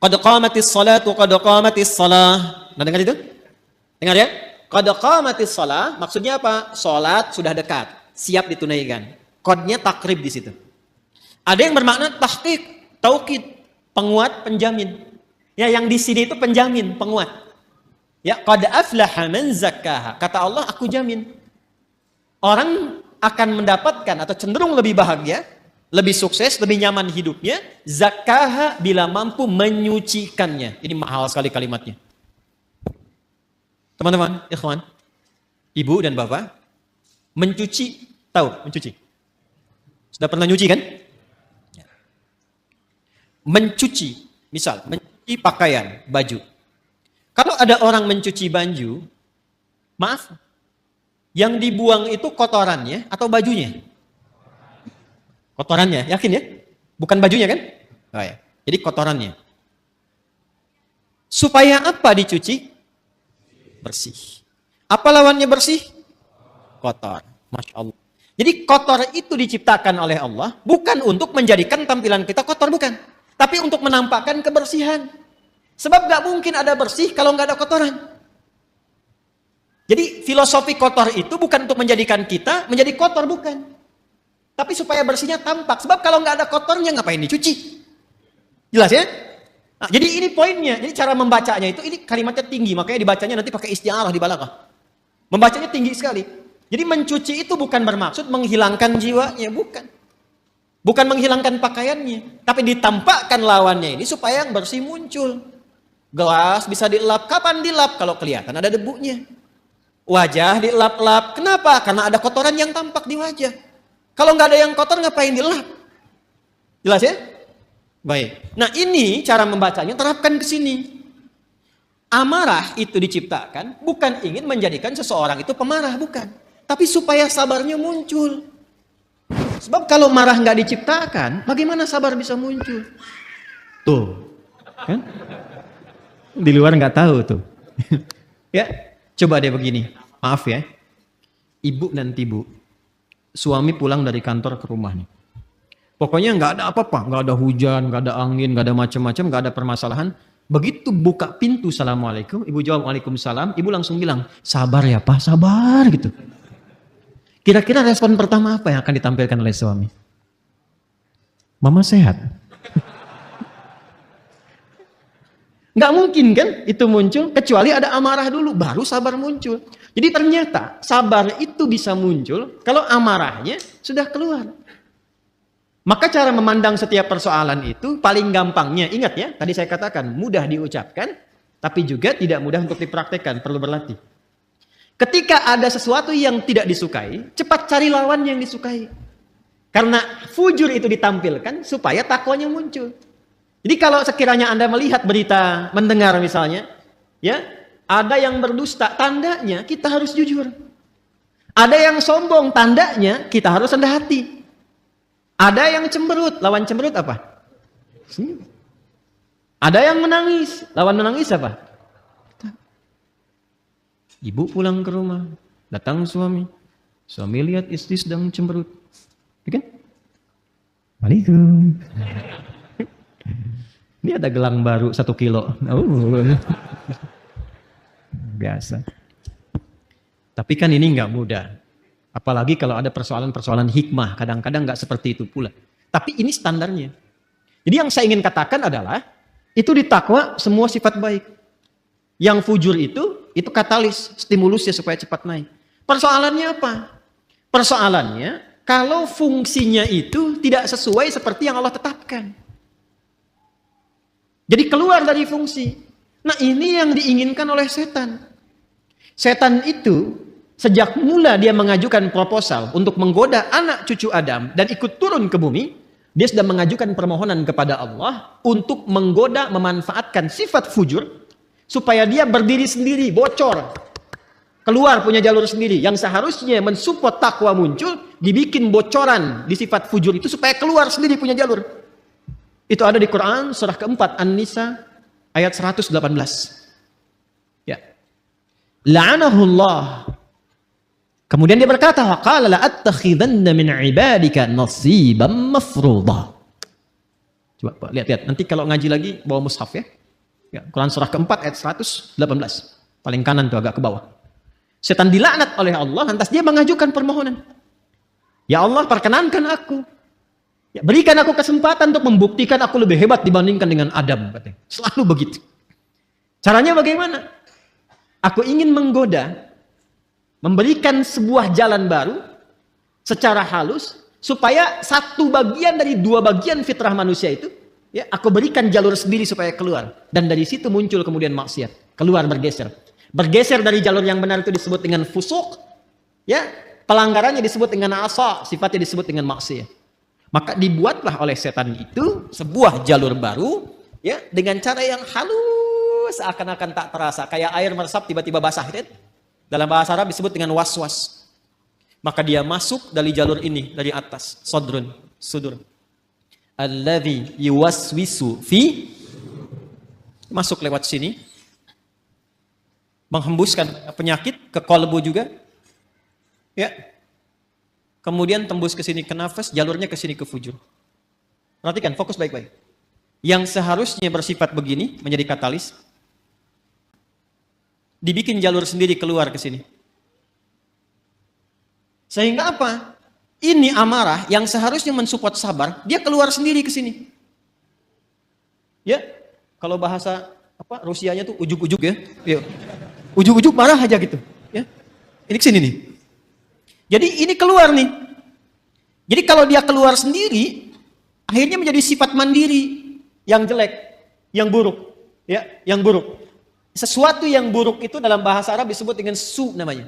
Qad qamatis salatu, qad qamatis salah. Nah, dengar itu? Dengar ya? Qad qamatis salah, maksudnya apa? Salat sudah dekat, siap ditunaikan. Qadnya takrib di situ. Ada yang bermakna tahqiq, taukid, penguat, penjamin. Ya, yang di sini itu penjamin, penguat. Ya, qad aflaha man zakkaha. Kata Allah, aku jamin. Orang akan mendapatkan atau cenderung lebih bahagia, lebih sukses, lebih nyaman hidupnya, zakkaha bila mampu menyucikannya. Ini mahal sekali kalimatnya. Teman-teman, ikhwan, ibu dan bapak, mencuci, tahu mencuci? Sudah pernah nyuci kan? Mencuci, misal, mencuci pakaian, baju. Kalau ada orang mencuci baju, maaf, yang dibuang itu kotorannya atau bajunya? Kotorannya, yakin ya? Bukan bajunya kan? Oh ya. Jadi kotorannya. Supaya apa dicuci? Bersih. Apa lawannya bersih? Kotor. Masya Allah. Jadi kotor itu diciptakan oleh Allah bukan untuk menjadikan tampilan kita kotor, bukan. Tapi untuk menampakkan kebersihan. Sebab gak mungkin ada bersih kalau gak ada kotoran. Jadi filosofi kotor itu bukan untuk menjadikan kita menjadi kotor, bukan. Tapi supaya bersihnya tampak. Sebab kalau nggak ada kotornya ngapain dicuci? Jelas ya? Nah, jadi ini poinnya. Jadi cara membacanya itu, ini kalimatnya tinggi. Makanya dibacanya nanti pakai isti'arah di balaghah. Membacanya tinggi sekali. Jadi mencuci itu bukan bermaksud menghilangkan jiwanya. Bukan. Bukan menghilangkan pakaiannya. Tapi ditampakkan lawannya ini supaya yang bersih muncul. Gelas bisa dilap. Kapan dilap? Kalau kelihatan ada debunya. Wajah dilap-lap. Kenapa? Karena ada kotoran yang tampak di wajah. Kalau nggak ada yang kotor, ngapain dilap? Jelas ya? Baik. Nah ini cara membacanya, terapkan ke sini. Amarah itu diciptakan bukan ingin menjadikan seseorang itu pemarah, bukan. Tapi supaya sabarnya muncul. Sebab kalau marah nggak diciptakan, bagaimana sabar bisa muncul? Tuh, kan? Di luar nggak tahu tuh. Ya, coba deh begini. Maaf ya, ibu dan ibu, suami pulang dari kantor ke rumah nih. Pokoknya nggak ada apa-apa, nggak ada hujan, nggak ada angin, nggak ada macam-macam, nggak ada permasalahan. Begitu buka pintu, Assalamualaikum, ibu jawab Waalaikumsalam, ibu langsung bilang, sabar ya Pak, sabar gitu. Kira-kira respon pertama apa yang akan ditampilkan oleh suami? Mama sehat. Nggak mungkin kan itu muncul, kecuali ada amarah dulu, baru sabar muncul. Jadi ternyata sabar itu bisa muncul kalau amarahnya sudah keluar. Maka cara memandang setiap persoalan itu paling gampangnya, ingat ya, tadi saya katakan mudah diucapkan, tapi juga tidak mudah untuk dipraktekkan, perlu berlatih. Ketika ada sesuatu yang tidak disukai, cepat cari lawan yang disukai. Karena fujur itu ditampilkan supaya takwanya muncul. Jadi kalau sekiranya Anda melihat berita, mendengar misalnya, ya, ada yang berdusta, tandanya kita harus jujur. Ada yang sombong, tandanya kita harus rendah hati. Ada yang cemberut, lawan cemberut apa? Senyum. Ada yang menangis, lawan menangis apa? Ibu pulang ke rumah, datang suami. Suami lihat istri sedang cemberut. Ya kan? Waalaikum. Ini ada gelang baru 1 kilo. Biasa. Tapi kan ini nggak mudah. Apalagi kalau ada persoalan-persoalan hikmah, kadang-kadang nggak seperti itu pula. Tapi ini standarnya. Jadi yang saya ingin katakan adalah, itu di takwa semua sifat baik. Yang fujur itu katalis, stimulusnya supaya cepat naik. Persoalannya apa? Persoalannya, kalau fungsinya itu tidak sesuai seperti yang Allah tetapkan. Jadi keluar dari fungsi. Nah ini yang diinginkan oleh setan. Setan itu, sejak mula dia mengajukan proposal untuk menggoda anak cucu Adam dan ikut turun ke bumi, dia sudah mengajukan permohonan kepada Allah untuk menggoda, memanfaatkan sifat fujur supaya dia berdiri sendiri, bocor, keluar punya jalur sendiri. Yang seharusnya mensupport takwa muncul, dibikin bocoran di sifat fujur itu supaya keluar sendiri punya jalur. Itu ada di Quran surah keempat An-Nisa ayat 118. Ya. La'anahullah. Kemudian dia berkata, waqala la'attakhidanna min 'ibadika nasiban mafruḍa. Coba Pak, lihat. Nanti kalau ngaji lagi bawa mushaf ya. Ya, Quran surah keempat ayat 118. Paling kanan tuh agak ke bawah. Setan dilaknat oleh Allah, lantas dia mengajukan permohonan. Ya Allah, perkenankan aku. Ya, berikan aku kesempatan untuk membuktikan aku lebih hebat dibandingkan dengan Adam, katanya. Selalu begitu. Caranya bagaimana? Aku ingin menggoda, memberikan sebuah jalan baru secara halus supaya satu bagian dari 2 bagian fitrah manusia itu, ya, aku berikan jalur sendiri supaya keluar. Dan dari situ muncul kemudian maksiat, keluar bergeser. Bergeser dari jalur yang benar itu disebut dengan fusuk, ya, pelanggarannya disebut dengan asa, sifatnya disebut dengan maksiat. Maka dibuatlah oleh setan itu sebuah jalur baru, ya, dengan cara yang halus, seakan-akan tak terasa, kayak air meresap tiba-tiba basah, gitu. Dalam bahasa Arab disebut dengan was-was. Maka dia masuk dari jalur ini, dari atas, sudur. Alladzi yuwaswisu fi, masuk lewat sini, menghembuskan penyakit ke kolbu juga, ya. Kemudian tembus ke sini ke nafas, jalurnya ke sini ke fujur. Perhatikan, fokus baik-baik. Yang seharusnya bersifat begini menjadi katalis, dibikin jalur sendiri keluar ke sini. Sehingga apa? Ini amarah yang seharusnya mensupport sabar, dia keluar sendiri ke sini. Ya, kalau bahasa apa Rusianya tuh ujuk-ujuk ya. Ya. Ujuk-ujuk marah aja gitu, ya. Ini ke sini nih. Jadi ini keluar nih. Jadi kalau dia keluar sendiri, akhirnya menjadi sifat mandiri yang jelek, yang buruk, ya, yang buruk. Sesuatu yang buruk itu dalam bahasa Arab disebut dengan su namanya.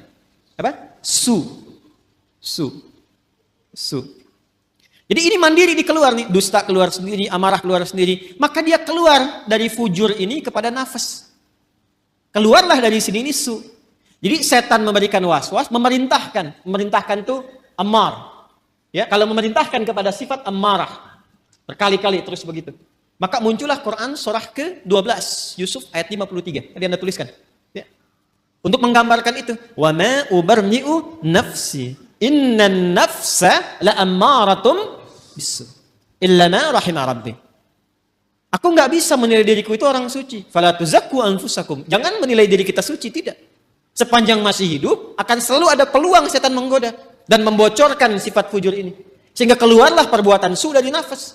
Apa? Su. Jadi ini mandiri dikeluar nih, dusta keluar sendiri, amarah keluar sendiri. Maka dia keluar dari fujur ini kepada nafas. Keluarlah dari sini ini su. Jadi setan memberikan was-was, memerintahkan itu ammar. Ya, kalau memerintahkan kepada sifat ammarah, berkali-kali terus begitu. Maka muncullah Quran surah ke-12, Yusuf ayat 53. Tadi Anda tuliskan. Ya. Untuk menggambarkan itu, wa ma ubarni'u nafsi, innan nafsa la ammaratum bisu. illa ma rahima rabbi. Aku nggak bisa menilai diriku itu orang suci. Fala tuzakku anfusakum. Jangan menilai diri kita suci, tidak. Sepanjang masih hidup, akan selalu ada peluang setan menggoda dan membocorkan sifat fujur ini. Sehingga keluarlah perbuatan su dari nafas.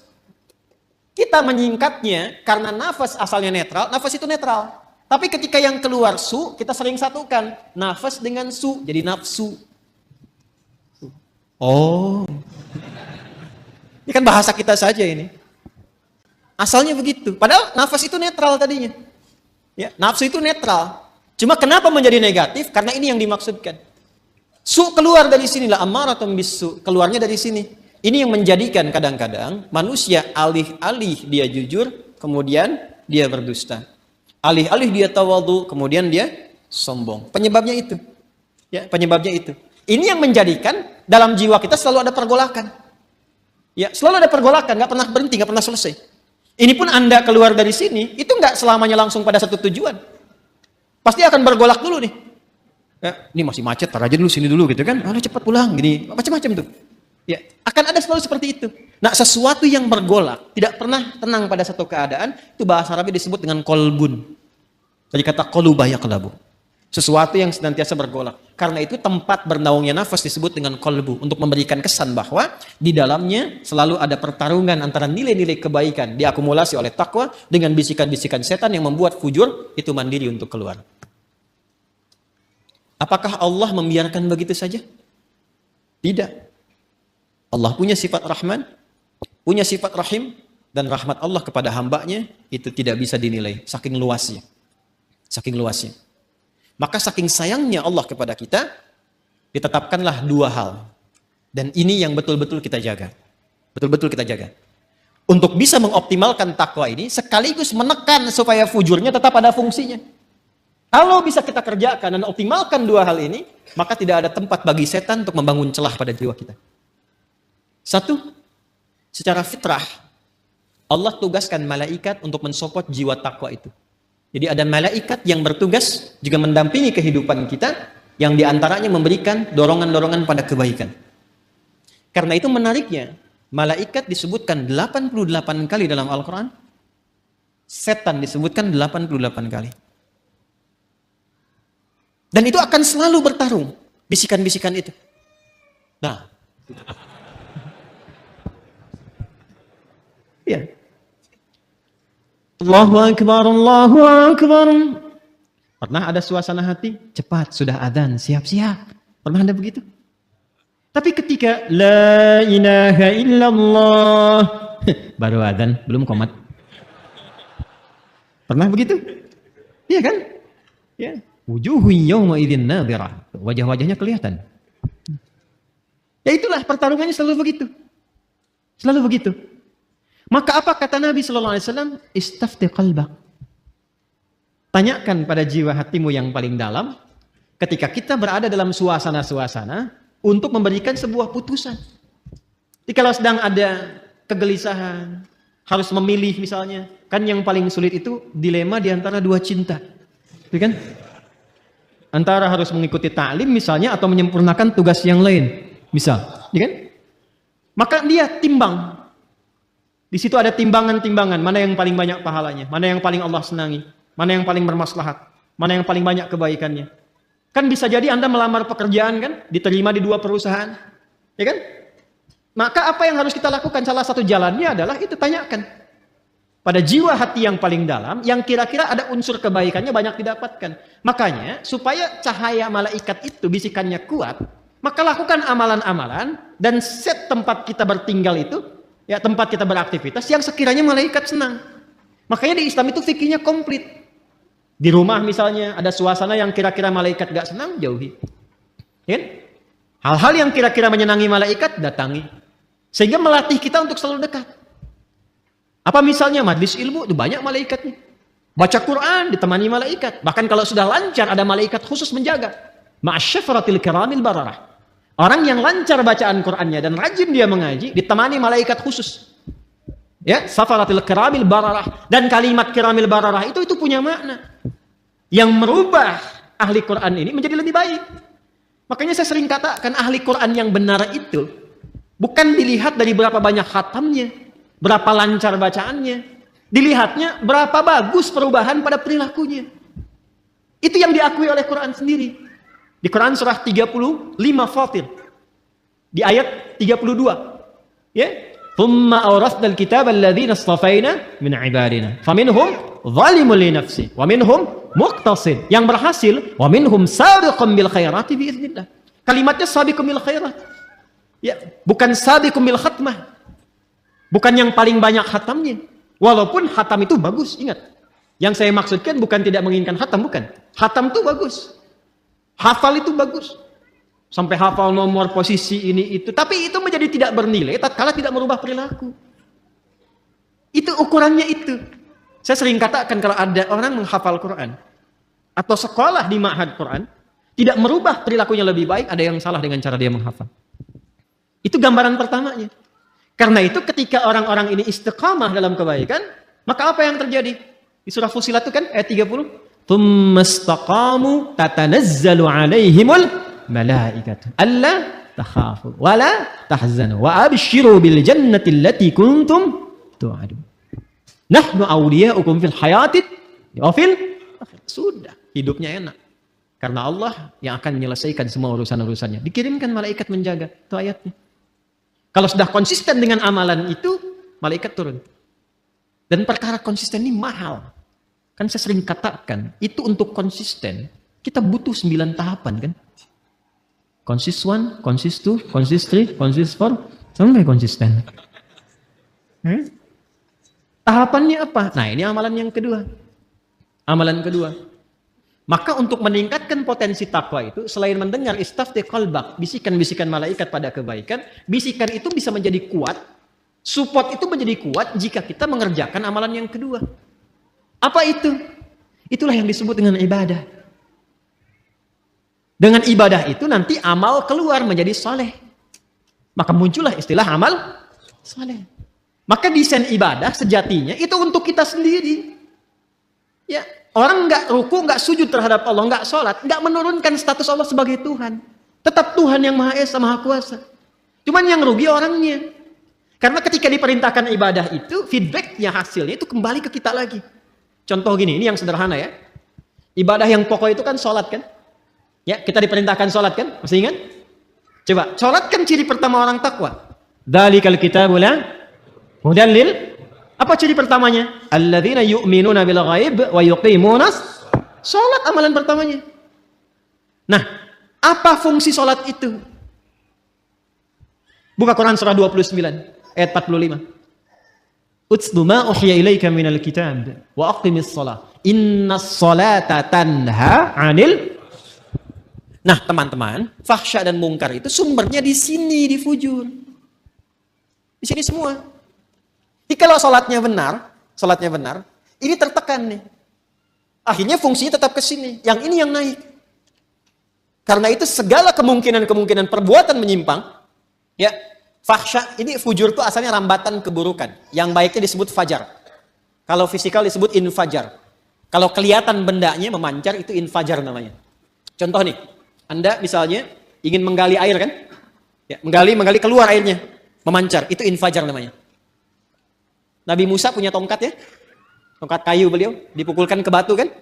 Kita menyingkatnya karena nafas asalnya netral, nafas itu netral. Tapi ketika yang keluar su, kita sering satukan nafas dengan su, jadi nafsu. Oh. Ini kan bahasa kita saja ini. Asalnya begitu. Padahal nafas itu netral tadinya. Ya, nafsu itu netral. Cuma kenapa menjadi negatif? Karena ini yang dimaksudkan. Su keluar dari sinilah, ammaratun bisu. Keluarnya dari sini. Ini yang menjadikan kadang-kadang manusia alih-alih dia jujur, kemudian dia berdusta. Alih-alih dia tawadhu, kemudian dia sombong. Penyebabnya itu. Ya, penyebabnya itu. Ini yang menjadikan dalam jiwa kita selalu ada pergolakan. Ya, selalu ada pergolakan, nggak pernah berhenti, nggak pernah selesai. Ini pun Anda keluar dari sini, itu nggak selamanya langsung pada satu tujuan. Pasti akan bergolak dulu nih. Ya, ini masih macet, tar aja dulu sini dulu gitu kan. Cepat pulang, gini, macam-macam tuh. Ya, akan ada selalu seperti itu. Nah, sesuatu yang bergolak, tidak pernah tenang pada satu keadaan, itu bahasa Arabnya disebut dengan kolbun. Dari kata koluba yaqlabu. Sesuatu yang senantiasa bergolak. Karena itu tempat bernaungnya nafas disebut dengan kolbu. Untuk memberikan kesan bahwa di dalamnya selalu ada pertarungan antara nilai-nilai kebaikan diakumulasi oleh takwa dengan bisikan-bisikan setan yang membuat fujur itu mandiri untuk keluar. Apakah Allah membiarkan begitu saja? Tidak. Allah punya sifat Rahman, punya sifat Rahim, dan rahmat Allah kepada hambanya itu tidak bisa dinilai. Saking luasnya. Saking luasnya. Maka saking sayangnya Allah kepada kita, ditetapkanlah dua hal. Dan ini yang betul-betul kita jaga. Betul-betul kita jaga. Untuk bisa mengoptimalkan takwa ini, sekaligus menekan supaya fujurnya tetap ada fungsinya. Kalau bisa kita kerjakan dan optimalkan dua hal ini, maka tidak ada tempat bagi setan untuk membangun celah pada jiwa kita. Satu, secara fitrah, Allah tugaskan malaikat untuk mensupport jiwa takwa itu. Jadi ada malaikat yang bertugas juga mendampingi kehidupan kita, yang diantaranya memberikan dorongan-dorongan pada kebaikan. Karena itu menariknya, malaikat disebutkan 88 kali dalam Al-Quran, setan disebutkan 88 kali. Dan itu akan selalu bertarung, bisikan-bisikan itu. Nah, ya. Allahu Akbar, Allahu Akbar. Pernah ada suasana hati? Cepat, sudah adzan, siap-siap. Pernah ada begitu? Tapi ketika La ilaha illallah baru adzan, belum qomat. Pernah begitu? Iya kan? Ya. Wujuhu yawma idzin nadhirah. Wajah-wajahnya kelihatan. Ya itulah pertarungannya selalu begitu. Selalu begitu. Maka apa kata Nabi sallallahu alaihi wasallam? Istafti qalbak. Tanyakan pada jiwa hatimu yang paling dalam ketika kita berada dalam suasana-suasana untuk memberikan sebuah putusan. Jadi kalau sedang ada kegelisahan, harus memilih misalnya, kan yang paling sulit itu dilema di antara dua cinta. Gitu kan? Antara harus mengikuti ta'lim misalnya atau menyempurnakan tugas yang lain. Misal, gitu kan? Maka dia timbang. Di situ ada timbangan-timbangan, mana yang paling banyak pahalanya, mana yang paling Allah senangi, mana yang paling bermaslahat, mana yang paling banyak kebaikannya. Kan bisa jadi Anda melamar pekerjaan kan, diterima di dua perusahaan, ya kan? Maka apa yang harus kita lakukan? Salah satu jalannya adalah itu tanyakan pada jiwa hati yang paling dalam, yang kira-kira ada unsur kebaikannya banyak didapatkan. Makanya supaya cahaya malaikat itu bisikannya kuat, maka lakukan amalan-amalan dan set tempat kita bertinggal itu, ya tempat kita beraktivitas yang sekiranya malaikat senang. Makanya di Islam itu fikihnya komplit. Di rumah misalnya ada suasana yang kira-kira malaikat gak senang, jauhi. Ya? Hal-hal yang kira-kira menyenangi malaikat, datangi. Sehingga melatih kita untuk selalu dekat. Apa misalnya majlis ilmu, itu banyak malaikatnya. Baca Quran, ditemani malaikat. Bahkan kalau sudah lancar, ada malaikat khusus menjaga. Ma'asyafaratil kiramil bararah. Orang yang lancar bacaan Qur'annya dan rajin dia mengaji, ditemani malaikat khusus. Ya, safaratil kiramil bararah. Dan kalimat kiramil bararah itu punya makna yang merubah ahli Quran ini menjadi lebih baik. Makanya saya sering katakan ahli Quran yang benar itu bukan dilihat dari berapa banyak khatamnya, berapa lancar bacaannya, dilihatnya berapa bagus perubahan pada perilakunya. Itu yang diakui oleh Quran sendiri. Di Quran surah 35 Fatir, di ayat 32, ya, thumma awrathna al-kitaba alladhina istafaina min ibadina faminhum zalimun li nafsi wa minhum muqtasid, yang berhasil, wa minhum sabiqun bil khairati bi idznillah. Kalimatnya sabiqun bil khairat, ya, bukan sabiqun bil khatmah, bukan yang paling banyak khatamnya. Walaupun khatam itu bagus, ingat, yang saya maksudkan bukan tidak menginginkan khatam, bukan. Khatam itu bagus, hafal itu bagus, sampai hafal nomor, posisi, ini itu, tapi itu menjadi tidak bernilai tatkala tidak merubah perilaku. Itu ukurannya itu. Saya sering katakan, kalau ada orang menghafal Quran atau sekolah di ma'had Quran tidak merubah perilakunya lebih baik, ada yang salah dengan cara dia menghafal. Itu gambaran pertamanya. Karena itu ketika orang-orang ini istiqamah dalam kebaikan, maka apa yang terjadi? Di surah Fussilat itu kan ayat 30, "Tsumma istaqamu tatanazzalu 'alaihimul malaikatu alla takhafu wa la tahzanu wa abshiru bil jannati allati kuntum tu'adun. Nahnu awliya'ukum fil hayatid wa fil akhirah." Sudah, hidupnya enak. Karena Allah yang akan menyelesaikan semua urusan-urusannya. Dikirimkan malaikat menjaga. Itu ayatnya. Kalau sudah konsisten dengan amalan itu, malaikat turun. Dan perkara konsisten ini mahal. Kan saya sering katakan, itu untuk konsisten, kita butuh 9 tahapan kan. Consist 1, consist 2, consist 3, consist 4, sampai konsisten. Tahapannya apa? Nah, ini amalan yang kedua. Amalan kedua. Maka untuk meningkatkan potensi takwa itu, selain mendengar istafti qalbak, bisikan-bisikan malaikat pada kebaikan, bisikan itu bisa menjadi kuat, support itu menjadi kuat jika kita mengerjakan amalan yang kedua. Apa itu? Itulah yang disebut dengan ibadah. Dengan ibadah itu nanti amal keluar menjadi saleh. Maka muncullah istilah amal saleh. Maka desain ibadah sejatinya itu untuk kita sendiri. Ya, orang nggak ruku, nggak sujud terhadap Allah, nggak sholat, nggak menurunkan status Allah sebagai Tuhan. Tetap Tuhan yang Maha Esa, Maha Kuasa. Cuman yang rugi orangnya. Karena ketika diperintahkan ibadah itu, feedbacknya, hasilnya itu kembali ke kita lagi. Contoh gini, ini yang sederhana ya. Ibadah yang pokok itu kan sholat kan? Ya, kita diperintahkan sholat kan? Masih ingat? Coba, sholat kan ciri pertama orang takwa. Dzalikal kitabu la hudan lil. Apa ciri pertamanya? Alladzina yu'minuna bil ghaib wa yuqimunas. Sholat amalan pertamanya. Nah, apa fungsi sholat itu? Buka Quran surah 29 ayat 45. Utslu ma uhiya ilaika minal kitab wa aqimis shalah. Innas salata tanha 'anil. Nah, teman-teman, fahsya dan mungkar itu sumbernya di sini, di fujur. Di sini semua. Jadi kalau sholatnya benar, ini tertekan nih. Akhirnya fungsinya tetap ke sini. Yang ini yang naik. Karena itu segala kemungkinan perbuatan menyimpang, ya, fahsya, ini fujur itu asalnya rambatan keburukan. Yang baiknya disebut fajar. Kalau fisikal disebut infajar. Kalau kelihatan bendanya memancar, itu infajar namanya. Contoh nih, Anda misalnya ingin menggali air kan? Ya, menggali keluar airnya, memancar, itu infajar namanya. Nabi Musa punya tongkat ya, tongkat kayu beliau, dipukulkan ke batu kan?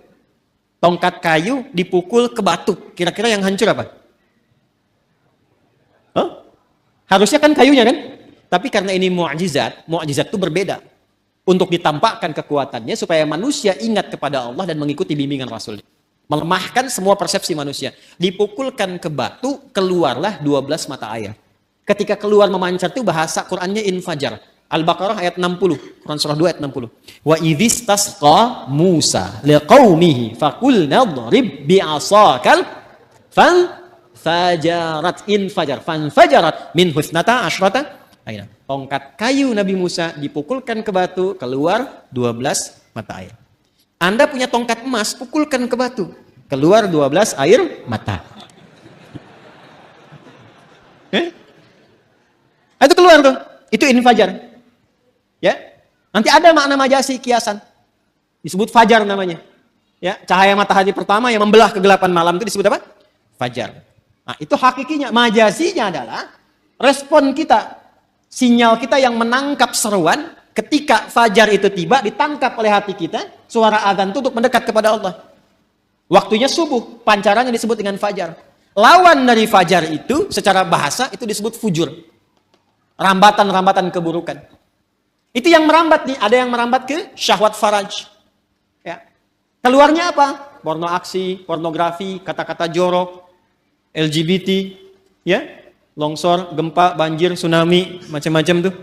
Tongkat kayu dipukul ke batu, kira-kira yang hancur apa? Huh? Harusnya kan kayunya kan? Tapi karena ini mu'jizat itu berbeda. Untuk ditampakkan kekuatannya supaya manusia ingat kepada Allah dan mengikuti bimbingan Rasul. Melemahkan semua persepsi manusia. Dipukulkan ke batu, keluarlah 12 mata air. Ketika keluar memancar itu bahasa Qur'annya infajar. Al-Baqarah ayat 60, Quran surah 2 ayat 60. Wa idzistasqa Musa liqaumihi faqulna dhrib bi'asakal fanfajarat fanfajarat min husnata asyrata aina. Tongkat kayu Nabi Musa dipukulkan ke batu, keluar 12 mata air. Anda punya tongkat emas, pukulkan ke batu, keluar 12 air mata. Itu keluar tuh, itu infajar. Ya, nanti ada makna majasi kiasan, disebut fajar namanya. Ya, cahaya matahari pertama yang membelah kegelapan malam itu disebut apa? Fajar. Nah, itu hakikinya. Majasinya adalah respon kita, sinyal kita yang menangkap seruan ketika fajar itu tiba, ditangkap oleh hati kita, suara azan itu untuk mendekat kepada Allah. Waktunya subuh, pancarannya disebut dengan fajar. Lawan dari fajar itu, secara bahasa, itu disebut fujur. Rambatan-rambatan keburukan. Itu yang merambat nih, ada yang merambat ke syahwat faraj. Ya. Keluarnya apa? Porno aksi, pornografi, kata-kata jorok, LGBT, ya, longsor, gempa, banjir, tsunami, macam-macam tuh.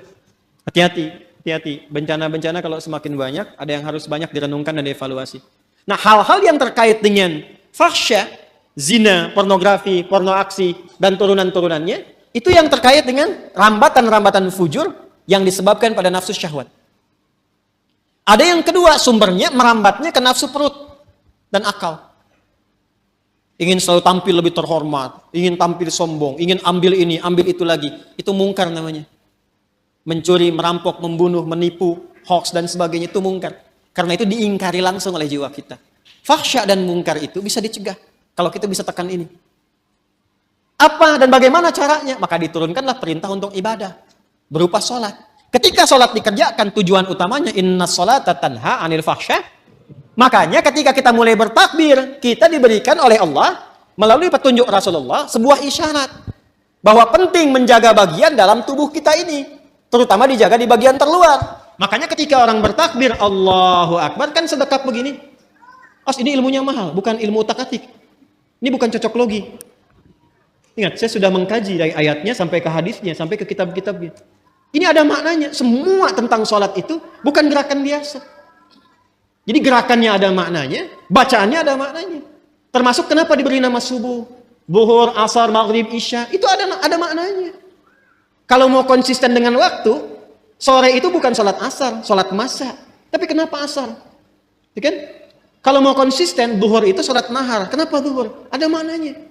Hati-hati, hati-hati. Bencana-bencana kalau semakin banyak, ada yang harus banyak direnungkan dan dievaluasi. Nah, hal-hal yang terkait dengan fahsya, zina, pornografi, porno aksi, dan turunan-turunannya, itu yang terkait dengan rambatan-rambatan fujur yang disebabkan pada nafsu syahwat. Ada yang kedua, sumbernya merambatnya ke nafsu perut dan akal. Ingin selalu tampil lebih terhormat, ingin tampil sombong, ingin ambil ini, ambil itu lagi. Itu mungkar namanya. Mencuri, merampok, membunuh, menipu, hoax dan sebagainya itu mungkar. Karena itu diingkari langsung oleh jiwa kita. Fahsya dan mungkar itu bisa dicegah kalau kita bisa tekan ini. Apa dan bagaimana caranya? Maka diturunkanlah perintah untuk ibadah berupa sholat. Ketika sholat dikerjakan, tujuan utamanya inna sholata tanha anil fahsya. Makanya ketika kita mulai bertakbir, kita diberikan oleh Allah melalui petunjuk Rasulullah sebuah isyarat bahwa penting menjaga bagian dalam tubuh kita ini, terutama dijaga di bagian terluar. Makanya ketika orang bertakbir Allahu Akbar kan sedekap begini. Ini ilmunya mahal, bukan ilmu utak-atik. Ini bukan cocok logi. Ingat, saya sudah mengkaji dari ayatnya sampai ke hadisnya, sampai ke kitab-kitabnya. Ini ada maknanya. Semua tentang sholat itu bukan gerakan biasa. Jadi gerakannya ada maknanya, bacaannya ada maknanya. Termasuk kenapa diberi nama subuh, zuhur, asar, maghrib, isya. Itu ada maknanya. Kalau mau konsisten dengan waktu, sore itu bukan sholat asar, sholat masa. Tapi kenapa asar? Ya kan? Kalau mau konsisten, zuhur itu sholat nahar. Kenapa zuhur? Ada maknanya.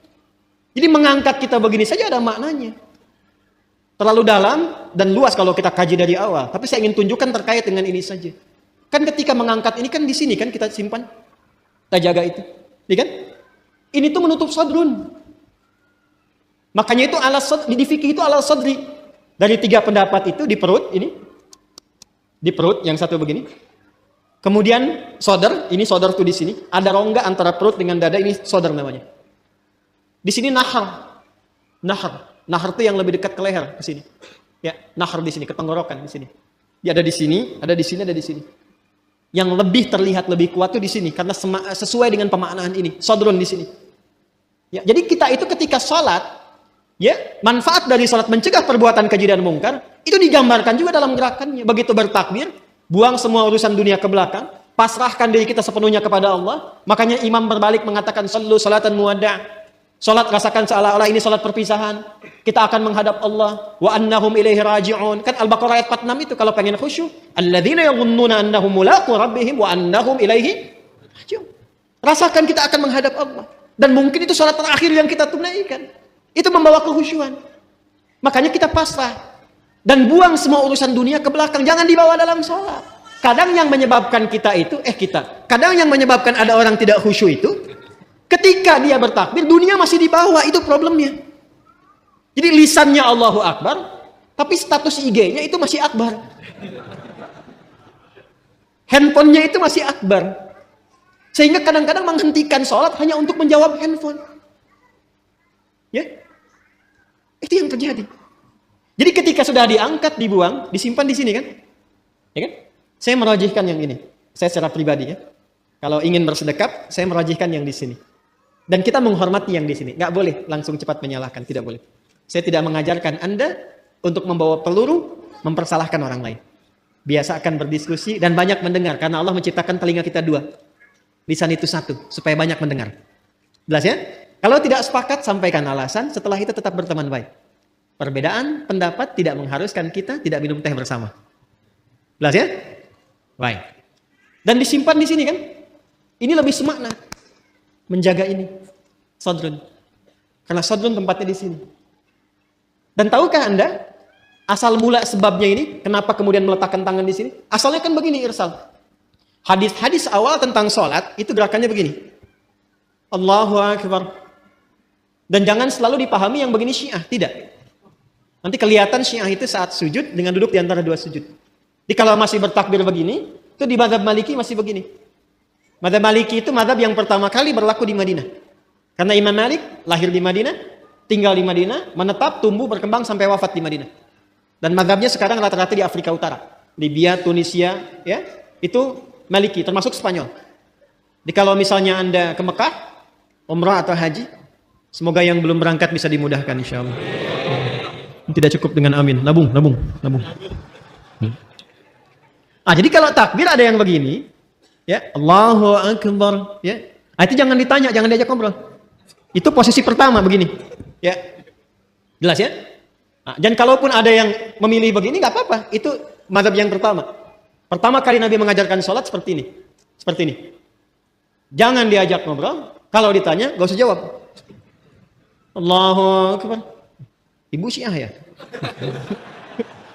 Jadi mengangkat kita begini saja ada maknanya. Terlalu dalam dan luas kalau kita kaji dari awal. Tapi saya ingin tunjukkan terkait dengan ini saja. Kan ketika mengangkat ini kan di sini kan kita simpan. Kita jaga itu. Ya kan? Ini tuh menutup sadrun. Makanya itu di fikih itu ala sadri. Dari 3 pendapat itu di perut ini. Di perut yang satu begini. Kemudian sodar, ini sodar tuh di sini. Ada rongga antara perut dengan dada, ini sodar namanya. Di sini nahar. Nahar itu yang lebih dekat ke leher ke sini. Ya, nahar di sini, ke tenggorokan di sini. Dia ada di sini, ada di sini, ada di sini. Yang lebih terlihat lebih kuat itu di sini karena sesuai dengan pemaknaan ini. Sodrun di sini. Ya, jadi kita itu ketika sholat, ya, manfaat dari sholat mencegah perbuatan keji dan mungkar itu digambarkan juga dalam gerakannya. Begitu bertakbir, buang semua urusan dunia ke belakang, pasrahkan diri kita sepenuhnya kepada Allah. Makanya imam berbalik mengatakan sallu salatan muwadda'. Salat rasakan seolah-olah ini salat perpisahan. Kita akan menghadap Allah. Wa annahum ilaihi raji'un. Kan Al-Baqarah ayat 46 itu kalau pengen khusyuk. Alladzina yadhunnuna annahum mulaqu rabbihim wa annahum ilaihi raji'un. Rasakan kita akan menghadap Allah. Dan mungkin itu salat terakhir yang kita tunaikan. Itu membawa kehusyuan. Makanya kita pasrah. Dan buang semua urusan dunia ke belakang. Jangan dibawa dalam salat. Kadang yang menyebabkan kita itu, kadang yang menyebabkan ada orang tidak khusyuk itu, ketika dia bertakbir, dunia masih di bawah, itu problemnya. Jadi lisannya Allahu Akbar, tapi status IG-nya itu masih Akbar. Handphonenya itu masih Akbar. Sehingga kadang-kadang menghentikan sholat hanya untuk menjawab handphone. Ya, itu yang terjadi. Jadi ketika sudah diangkat, dibuang, disimpan di sini kan? Ya kan? Saya merajihkan yang ini. Saya secara pribadi ya. Kalau ingin bersedekap, saya merajihkan yang di sini. Dan kita menghormati yang di sini. Nggak boleh langsung cepat menyalahkan. Tidak boleh. Saya tidak mengajarkan Anda untuk membawa peluru, mempersalahkan orang lain. Biasakan berdiskusi dan banyak mendengar. Karena Allah menciptakan telinga kita 2. Lisan itu 1. Supaya banyak mendengar. Jelas ya? Kalau tidak sepakat, sampaikan alasan. Setelah itu tetap berteman baik. Perbedaan pendapat tidak mengharuskan kita tidak minum teh bersama. Jelas ya? Baik. Dan disimpan di sini kan? Ini lebih semakna. Menjaga ini. Sadrun. Karena sadrun tempatnya di sini. Dan tahukah Anda? Asal mula sebabnya ini. Kenapa kemudian meletakkan tangan di sini? Asalnya kan begini Irsal. Hadis-hadis awal tentang sholat. Itu gerakannya begini. Allahu Akbar. Dan jangan selalu dipahami yang begini Syiah. Tidak. Nanti kelihatan Syiah itu saat sujud dengan duduk di antara 2 sujud. Jadi kalau masih bertakbir begini, itu di mazhab Maliki masih begini. Mazhab Maliki itu mazhab yang pertama kali berlaku di Madinah. Karena Imam Malik lahir di Madinah, tinggal di Madinah, menetap, tumbuh, berkembang sampai wafat di Madinah. Dan mazhabnya sekarang rata-rata di Afrika Utara, Libya, Tunisia, ya, itu Maliki, termasuk Spanyol. Jadi kalau misalnya Anda ke Mekah, umrah atau haji, semoga yang belum berangkat bisa dimudahkan insya Allah. Tidak cukup dengan amin, nabung. Jadi kalau takbir ada yang begini, ya, Allahu Akbar, ya, itu jangan ditanya, jangan diajak ngobrol. Itu posisi pertama begini, ya, jelas ya. Dan kalaupun ada yang memilih begini, nggak apa-apa. Itu mazhab yang pertama. Pertama kali Nabi mengajarkan sholat seperti ini. Jangan diajak ngobrol. Kalau ditanya, gak usah jawab. Allahu Akbar. Ibu Syiah ya?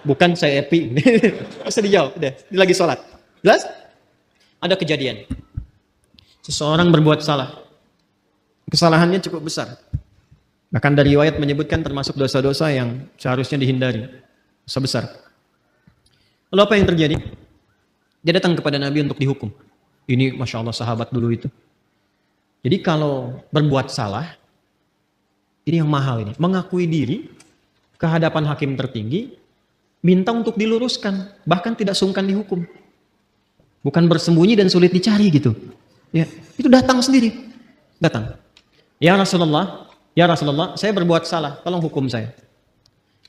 Bukan saya epi. Gak usah dijawab. Udah, dia lagi sholat. Jelas? Ada kejadian. Seseorang berbuat salah. Kesalahannya cukup besar. Bahkan dari riwayat menyebutkan termasuk dosa-dosa yang seharusnya dihindari. Dosa besar. Lalu apa yang terjadi? Dia datang kepada Nabi untuk dihukum. Ini Masya Allah sahabat dulu itu. Jadi kalau berbuat salah, ini yang mahal ini. Mengakui diri ke hadapan hakim tertinggi, minta untuk diluruskan. Bahkan tidak sungkan dihukum. Bukan bersembunyi dan sulit dicari gitu. Ya, itu datang sendiri. Datang. Ya Rasulullah, saya berbuat salah, tolong hukum saya.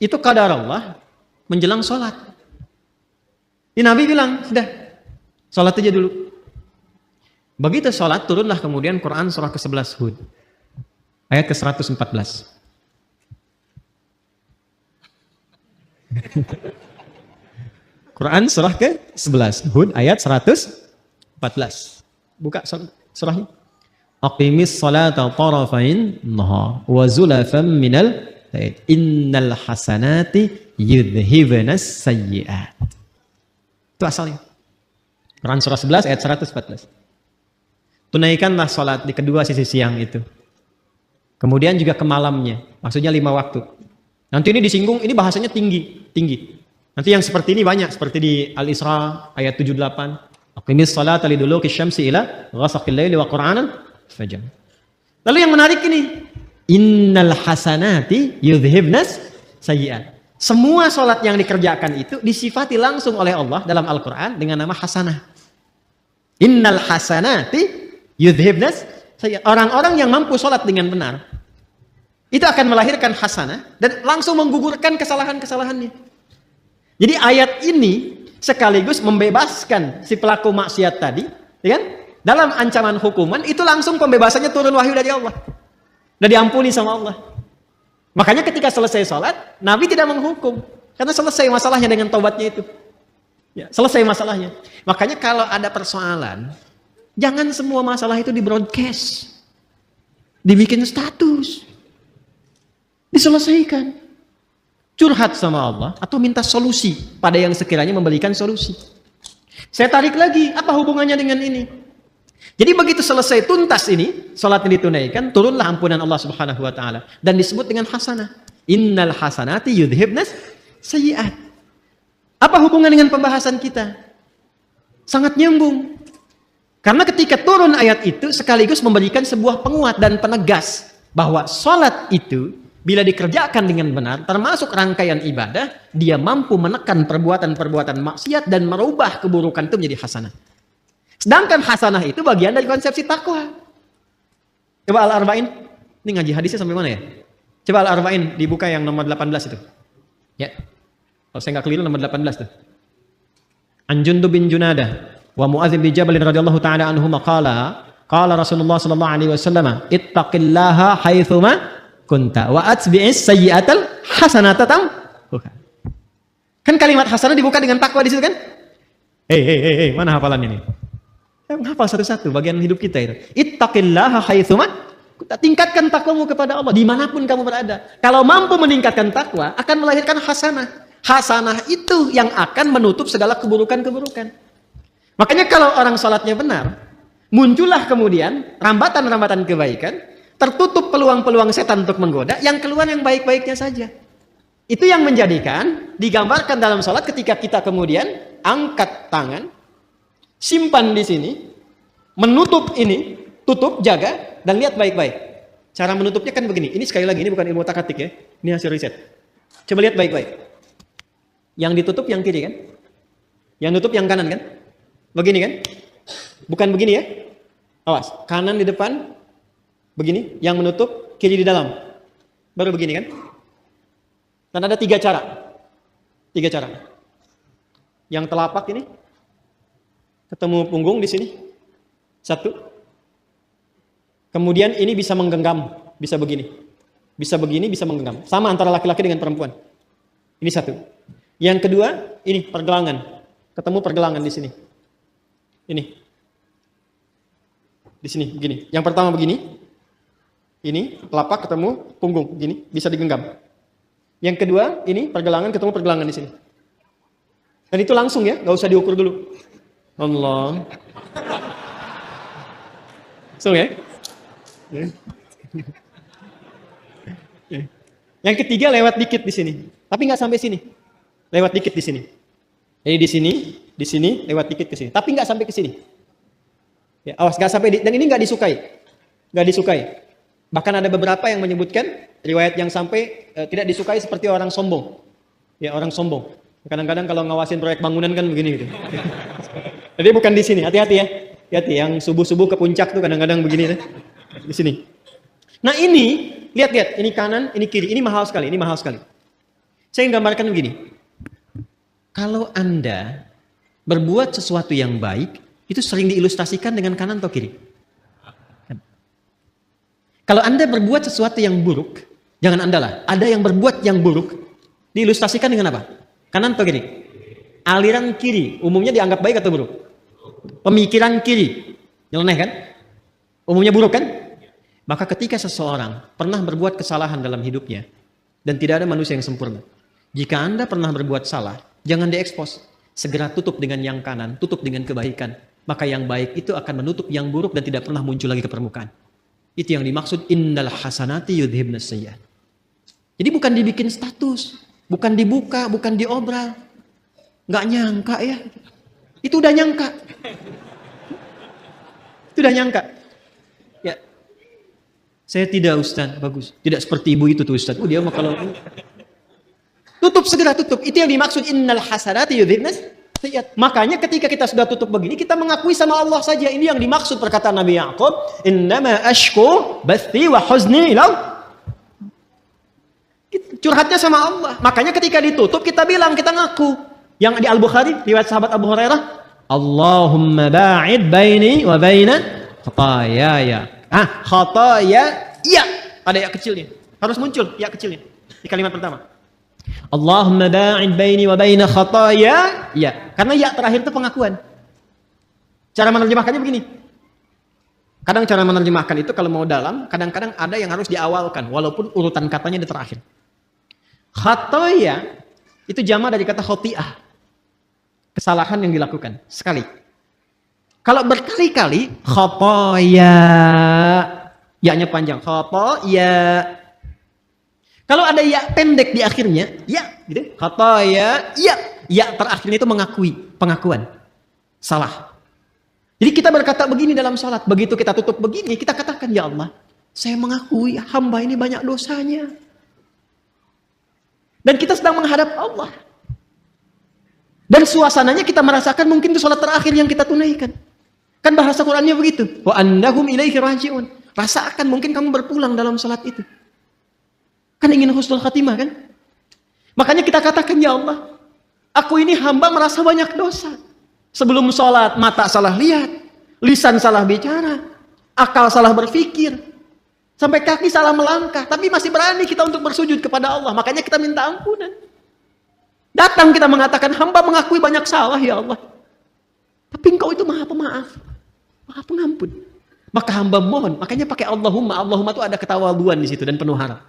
Itu qadar Allah menjelang sholat. Nabi bilang, sudah, sholat aja dulu. Begitu sholat, turunlah kemudian Quran surah ke-11 Hud. Ayat ke-114. Quran surah ke-11 Hud ayat 114. Buka surahnya. Aqimis salata tarafain nahar wa zulafan minal lail innal hasanati yudhhibunas sayyi'at. Itu asalnya. Quran surah 11 ayat 114. Tunaikanlah salat di kedua sisi siang itu. Kemudian juga ke malamnya. Maksudnya 5 waktu. Nanti ini disinggung, ini bahasanya tinggi. Nanti yang seperti ini banyak, seperti di Al-Isra ayat 78. Aqimis salata liduluki syamsi ila ghasaqil laili wa qur'anan fajr. Lalu yang menarik ini, innal hasanati yudhhibnas sayyi'at. Semua salat yang dikerjakan itu disifati langsung oleh Allah dalam Al-Qur'an dengan nama hasanah. Innal hasanati yudhhibnas sayyi'at. Orang-orang yang mampu salat dengan benar itu akan melahirkan hasanah dan langsung menggugurkan kesalahan-kesalahannya. Jadi ayat ini sekaligus membebaskan si pelaku maksiat tadi, ya kan? Dalam ancaman hukuman itu langsung pembebasannya turun wahyu dari Allah. Dan diampuni sama Allah. Makanya ketika selesai sholat, Nabi tidak menghukum. Karena selesai masalahnya dengan taubatnya itu. Ya, selesai masalahnya. Makanya kalau ada persoalan, jangan semua masalah itu di broadcast. Dibikin status. Diselesaikan. Curhat sama Allah atau minta solusi pada yang sekiranya memberikan solusi. Saya tarik lagi, apa hubungannya dengan ini? Jadi begitu selesai tuntas ini, salat yang ditunaikan, turunlah ampunan Allah Subhanahu wa taala dan disebut dengan hasanah. Innal hasanati yudhhibnas sayyi'at. Apa hubungan dengan pembahasan kita? Sangat nyambung. Karena ketika turun ayat itu sekaligus memberikan sebuah penguat dan penegas bahwa salat itu bila dikerjakan dengan benar, termasuk rangkaian ibadah, dia mampu menekan perbuatan-perbuatan maksiat dan merubah keburukan itu menjadi hasanah. Sedangkan hasanah itu bagian dari konsepsi takwa. Coba Al-Arba'in, ini ngaji hadisnya sampai mana ya? Coba Al-Arba'in dibuka yang nomor 18 itu. Ya, kalau saya nggak keliru nomor 18 tuh. An Jundub bin Junadah wa Mu'adz bin Jabal radhiyallahu ta'ala anhuma qala Rasulullah sallallahu alaihi wasallam ittaqillaha haitsuma kunta wa atbi'is sayyi'atal hasanata tamhuha. Kan kalimat hasanah dibuka dengan takwa di situ kan? Hei, mana hafalan ini? Menghafal satu-satu bagian hidup kita itu. Ittaqillaha haitsuma, tingkatkan takwamu kepada Allah dimanapun kamu berada. Kalau mampu meningkatkan takwa, akan melahirkan hasanah. Hasanah itu yang akan menutup segala keburukan-keburukan. Makanya kalau orang salatnya benar, muncullah kemudian rambatan-rambatan kebaikan, tertutup peluang-peluang setan untuk menggoda, yang keluar yang baik-baiknya saja. Itu yang menjadikan digambarkan dalam salat ketika kita kemudian angkat tangan, simpan di sini, menutup ini, tutup, jaga, dan lihat baik-baik. Cara menutupnya kan begini. Ini sekali lagi, ini bukan ilmu takatik ya. Ini hasil riset. Coba lihat baik-baik. Yang ditutup yang kiri kan? Yang tutup yang kanan kan? Begini kan? Bukan begini ya? Awas, kanan di depan, begini. Yang menutup, kiri di dalam. Baru begini kan? Dan ada 3 cara. 3 cara. Yang telapak ini, ketemu punggung di sini. 1. Kemudian ini bisa menggenggam, bisa begini. Bisa begini, bisa menggenggam. Sama antara laki-laki dengan perempuan. Ini 1. Yang kedua, ini pergelangan. Ketemu pergelangan di sini. Ini. Di sini, begini. Yang pertama begini. Ini, telapak ketemu punggung, begini. Bisa digenggam. Yang kedua, ini pergelangan ketemu pergelangan di sini. Dan itu langsung ya, nggak usah diukur dulu. Allah. Langsung ya. Yang ketiga lewat dikit di sini, tapi nggak sampai sini. Lewat dikit di sini. Jadi di sini, lewat dikit ke sini, tapi nggak sampai ke sini. Ya, awas, nggak sampai. Dan ini nggak disukai, nggak disukai. Bahkan ada beberapa yang menyebutkan riwayat yang sampai tidak disukai seperti orang sombong. Ya, orang sombong. Kadang-kadang kalau ngawasin proyek bangunan kan begini gitu. Jadi bukan di sini, hati-hati ya. Hati-hati yang subuh-subuh ke puncak tuh kadang-kadang begini di sini. Nah, ini lihat-lihat, ini kanan, ini kiri. Ini mahal sekali, ini mahal sekali. Saya gambarkan begini. Kalau Anda berbuat sesuatu yang baik, itu sering diilustrasikan dengan kanan atau kiri? Kalau Anda berbuat sesuatu yang buruk, jangan Anda lah. Ada yang berbuat yang buruk, diilustrasikan dengan apa? Kanan atau kiri? Aliran kiri, umumnya dianggap baik atau buruk? Pemikiran kiri, nyeleneh kan? Umumnya buruk kan? Maka ketika seseorang pernah berbuat kesalahan dalam hidupnya, dan tidak ada manusia yang sempurna. Jika Anda pernah berbuat salah, jangan diekspos. Segera tutup dengan yang kanan, tutup dengan kebaikan. Maka yang baik itu akan menutup yang buruk dan tidak pernah muncul lagi ke permukaan. Itu yang dimaksud innal hasanati yudhibnas sayyi'at. Jadi bukan dibikin status, bukan dibuka, bukan diobral. Nggak nyangka ya. Itu udah nyangka. Itu udah nyangka. Ya. Saya tidak, Ustaz, bagus. Tidak seperti ibu itu tuh, Ustaz. Dia mah kalau tutup, segera tutup. Itu yang dimaksud innal hasanati yudhibnas sayyi'at. Makanya ketika kita sudah tutup begini, kita mengakui sama Allah saja. Ini yang dimaksud perkataan Nabi Ya'qub, innama ashku bathi wa huzni ila. Curhatnya sama Allah. Makanya ketika ditutup kita bilang, kita ngaku. Yang di Al-Bukhari, riwayat sahabat Abu Hurairah, Allahumma ba'id baini wa baina khataayaya. Khataaya, iya, ada ya kecilnya. Harus muncul ya kecilnya di kalimat pertama. Allahumma ba'id baini wa baina khataaya, ya. Karena ya terakhir itu pengakuan. Cara menerjemahkannya begini. Kadang cara menerjemahkan itu kalau mau dalam, kadang-kadang ada yang harus diawalkan walaupun urutan katanya di terakhir. Khataaya itu jamak dari kata khoti'ah. Kesalahan yang dilakukan sekali. Kalau berkali-kali, khataaya, ya-nya panjang, khataaya. Kalau ada ya pendek di akhirnya, ya, gitu. Khataaya, ya. Ya terakhirnya itu mengakui, pengakuan. Salah. Jadi kita berkata begini dalam salat, begitu kita tutup begini, kita katakan, ya Allah, saya mengakui hamba ini banyak dosanya. Dan kita sedang menghadap Allah. Dan suasananya kita merasakan mungkin itu salat terakhir yang kita tunaikan. Kan bahasa Qur'annya begitu. Wa annahum ilaihi raji'un. Rasakan mungkin kamu berpulang dalam salat itu. Kan ingin husnul khatimah kan? Makanya kita katakan, ya Allah, aku ini hamba merasa banyak dosa. Sebelum sholat, mata salah lihat, lisan salah bicara, akal salah berpikir, sampai kaki salah melangkah. Tapi masih berani kita untuk bersujud kepada Allah. Makanya kita minta ampunan. Datang kita mengatakan, hamba mengakui banyak salah, ya Allah. Tapi engkau itu maha pemaaf, maha pengampun. Maka hamba mohon, makanya pakai Allahumma. Allahumma itu ada ketawaduan di situ dan penuh harap.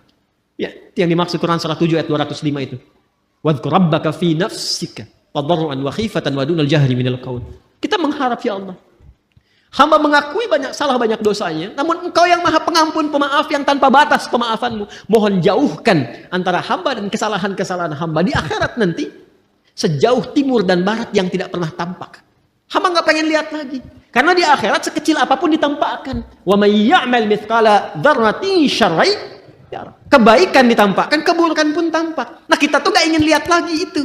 Ya, itu yang dimaksud Quran surah 7 ayat 205 itu. Wadhkur rabbaka fi nafsika tadarruan wa khifatan wa dunal jahri minal qaul. Kita mengharap, ya Allah, Hamba mengakui banyak salah, banyak dosanya. Namun engkau yang maha pengampun, pemaaf yang tanpa batas pemaafanmu. Mohon jauhkan antara hamba dan kesalahan-kesalahan hamba di akhirat nanti. Sejauh timur dan barat yang tidak pernah tampak. Hamba nggak pengen lihat lagi. Karena di akhirat sekecil apapun ditampakkan. Wa may ya'mal mithqala dzarratin syarran yara. Kebaikan ditampakkan, keburukan pun tampak. Nah, kita tuh nggak ingin lihat lagi itu.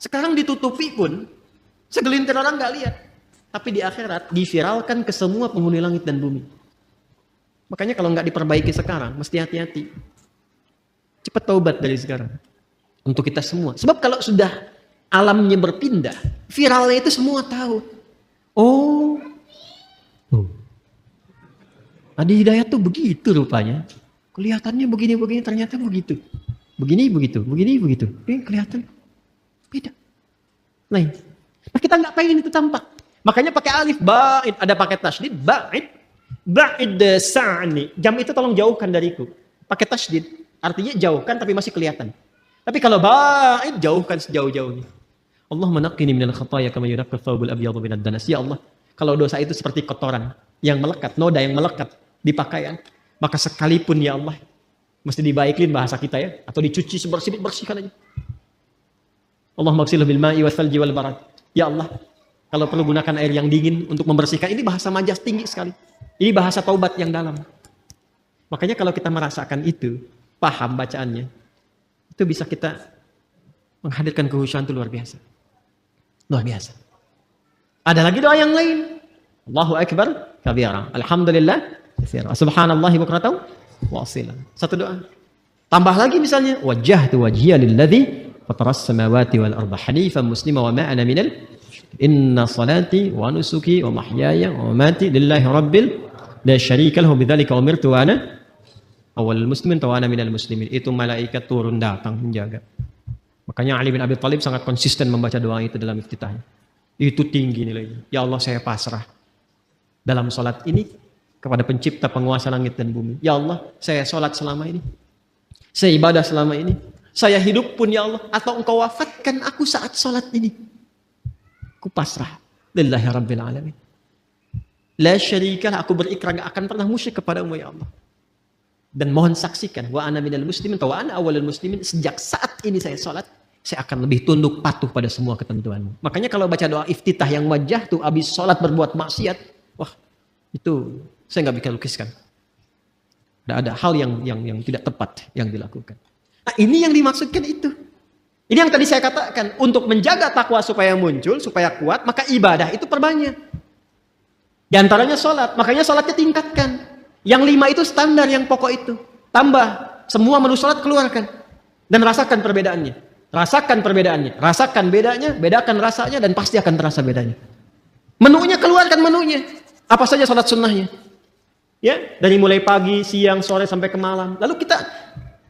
Sekarang ditutupi pun segelintir orang nggak lihat. Tapi di akhirat diviralkan ke semua penghuni langit dan bumi. Makanya kalau nggak diperbaiki sekarang, mesti hati-hati. Cepat taubat dari sekarang. Untuk kita semua. Sebab kalau sudah alamnya berpindah, viralnya itu semua tahu. Oh, Adi Hidayat tuh begitu rupanya. Kelihatannya begini-begini, ternyata begitu. Begini, begitu. Begini, begitu. Ini kelihatan beda. Lain. Nah, kita nggak pengen itu tampak. Makanya pakai alif, ba'id. Ada pakai tasydid, ba'id. Ba'id sa'ni. Jam itu tolong jauhkan dariku. Pakai tasydid. Artinya jauhkan tapi masih kelihatan. Tapi kalau ba'id, jauhkan sejauh-jauhnya. Allah menaqqini minal khataaya kama yunaqqa thawbul abyadu minad danas. Ya Allah, kalau dosa itu seperti kotoran yang melekat, noda yang melekat di pakaian, maka sekalipun ya Allah, mesti dibaikin bahasa kita ya, atau dicuci bersihkan aja. Allahumma ighsilhu bil ma'i wal thalji wal barad. Ya Allah, kalau perlu gunakan air yang dingin untuk membersihkan. Ini bahasa majas tinggi sekali. Ini bahasa taubat yang dalam. Makanya kalau kita merasakan itu, paham bacaannya, itu bisa kita menghadirkan kehusyuan itu luar biasa. Luar biasa. Ada lagi doa yang lain. Allahu Akbar kabira. Alhamdulillah katsira. Subhanallahi bukratan wa asila. Satu doa. Tambah lagi misalnya, wajjahtu wajhiya lilladzi fataras samawati wal arda hanifan muslima wa ma ana minal inna salati wa nusuki wa mahyaya wa mamati lillahi rabbil la syarika lahu bidzalika umirtu wa ana awwalul muslimin wa ana minal muslimin. Itu malaikat turun datang menjaga. Makanya Ali bin Abi Thalib sangat konsisten membaca doa itu dalam iftitahnya. Itu tinggi nilainya. Ya Allah, saya pasrah dalam sholat ini kepada pencipta penguasa langit dan bumi. Ya Allah, saya sholat selama ini. Saya ibadah selama ini. Saya hidup pun ya Allah. Atau engkau wafatkan aku saat sholat ini. Aku pasrah. Lillahi Rabbil Alamin. La syarikalah, aku berikrar gak akan pernah musyrik kepadamu ya Allah. Dan mohon saksikan, wa ana minal muslimin, wa ana awalul muslimin, sejak saat ini saya sholat, saya akan lebih tunduk patuh pada semua ketentuanmu. Makanya kalau baca doa iftitah yang wajah tuh habis sholat berbuat maksiat, wah itu saya nggak bisa lukiskan. Ada hal yang tidak tepat yang dilakukan. Nah ini yang dimaksudkan itu. Ini yang tadi saya katakan, untuk menjaga takwa supaya muncul, supaya kuat, maka ibadah itu perbanyak. Di antaranya sholat, makanya sholatnya tingkatkan. Yang 5 itu standar, yang pokok itu. Tambah, semua menu sholat keluarkan. Dan rasakan perbedaannya. Rasakan perbedaannya. Rasakan bedanya, bedakan rasanya, dan pasti akan terasa bedanya. Menunya, keluarkan menunya. Apa saja sholat sunnahnya. Ya, dari mulai pagi, siang, sore, sampai ke malam. Lalu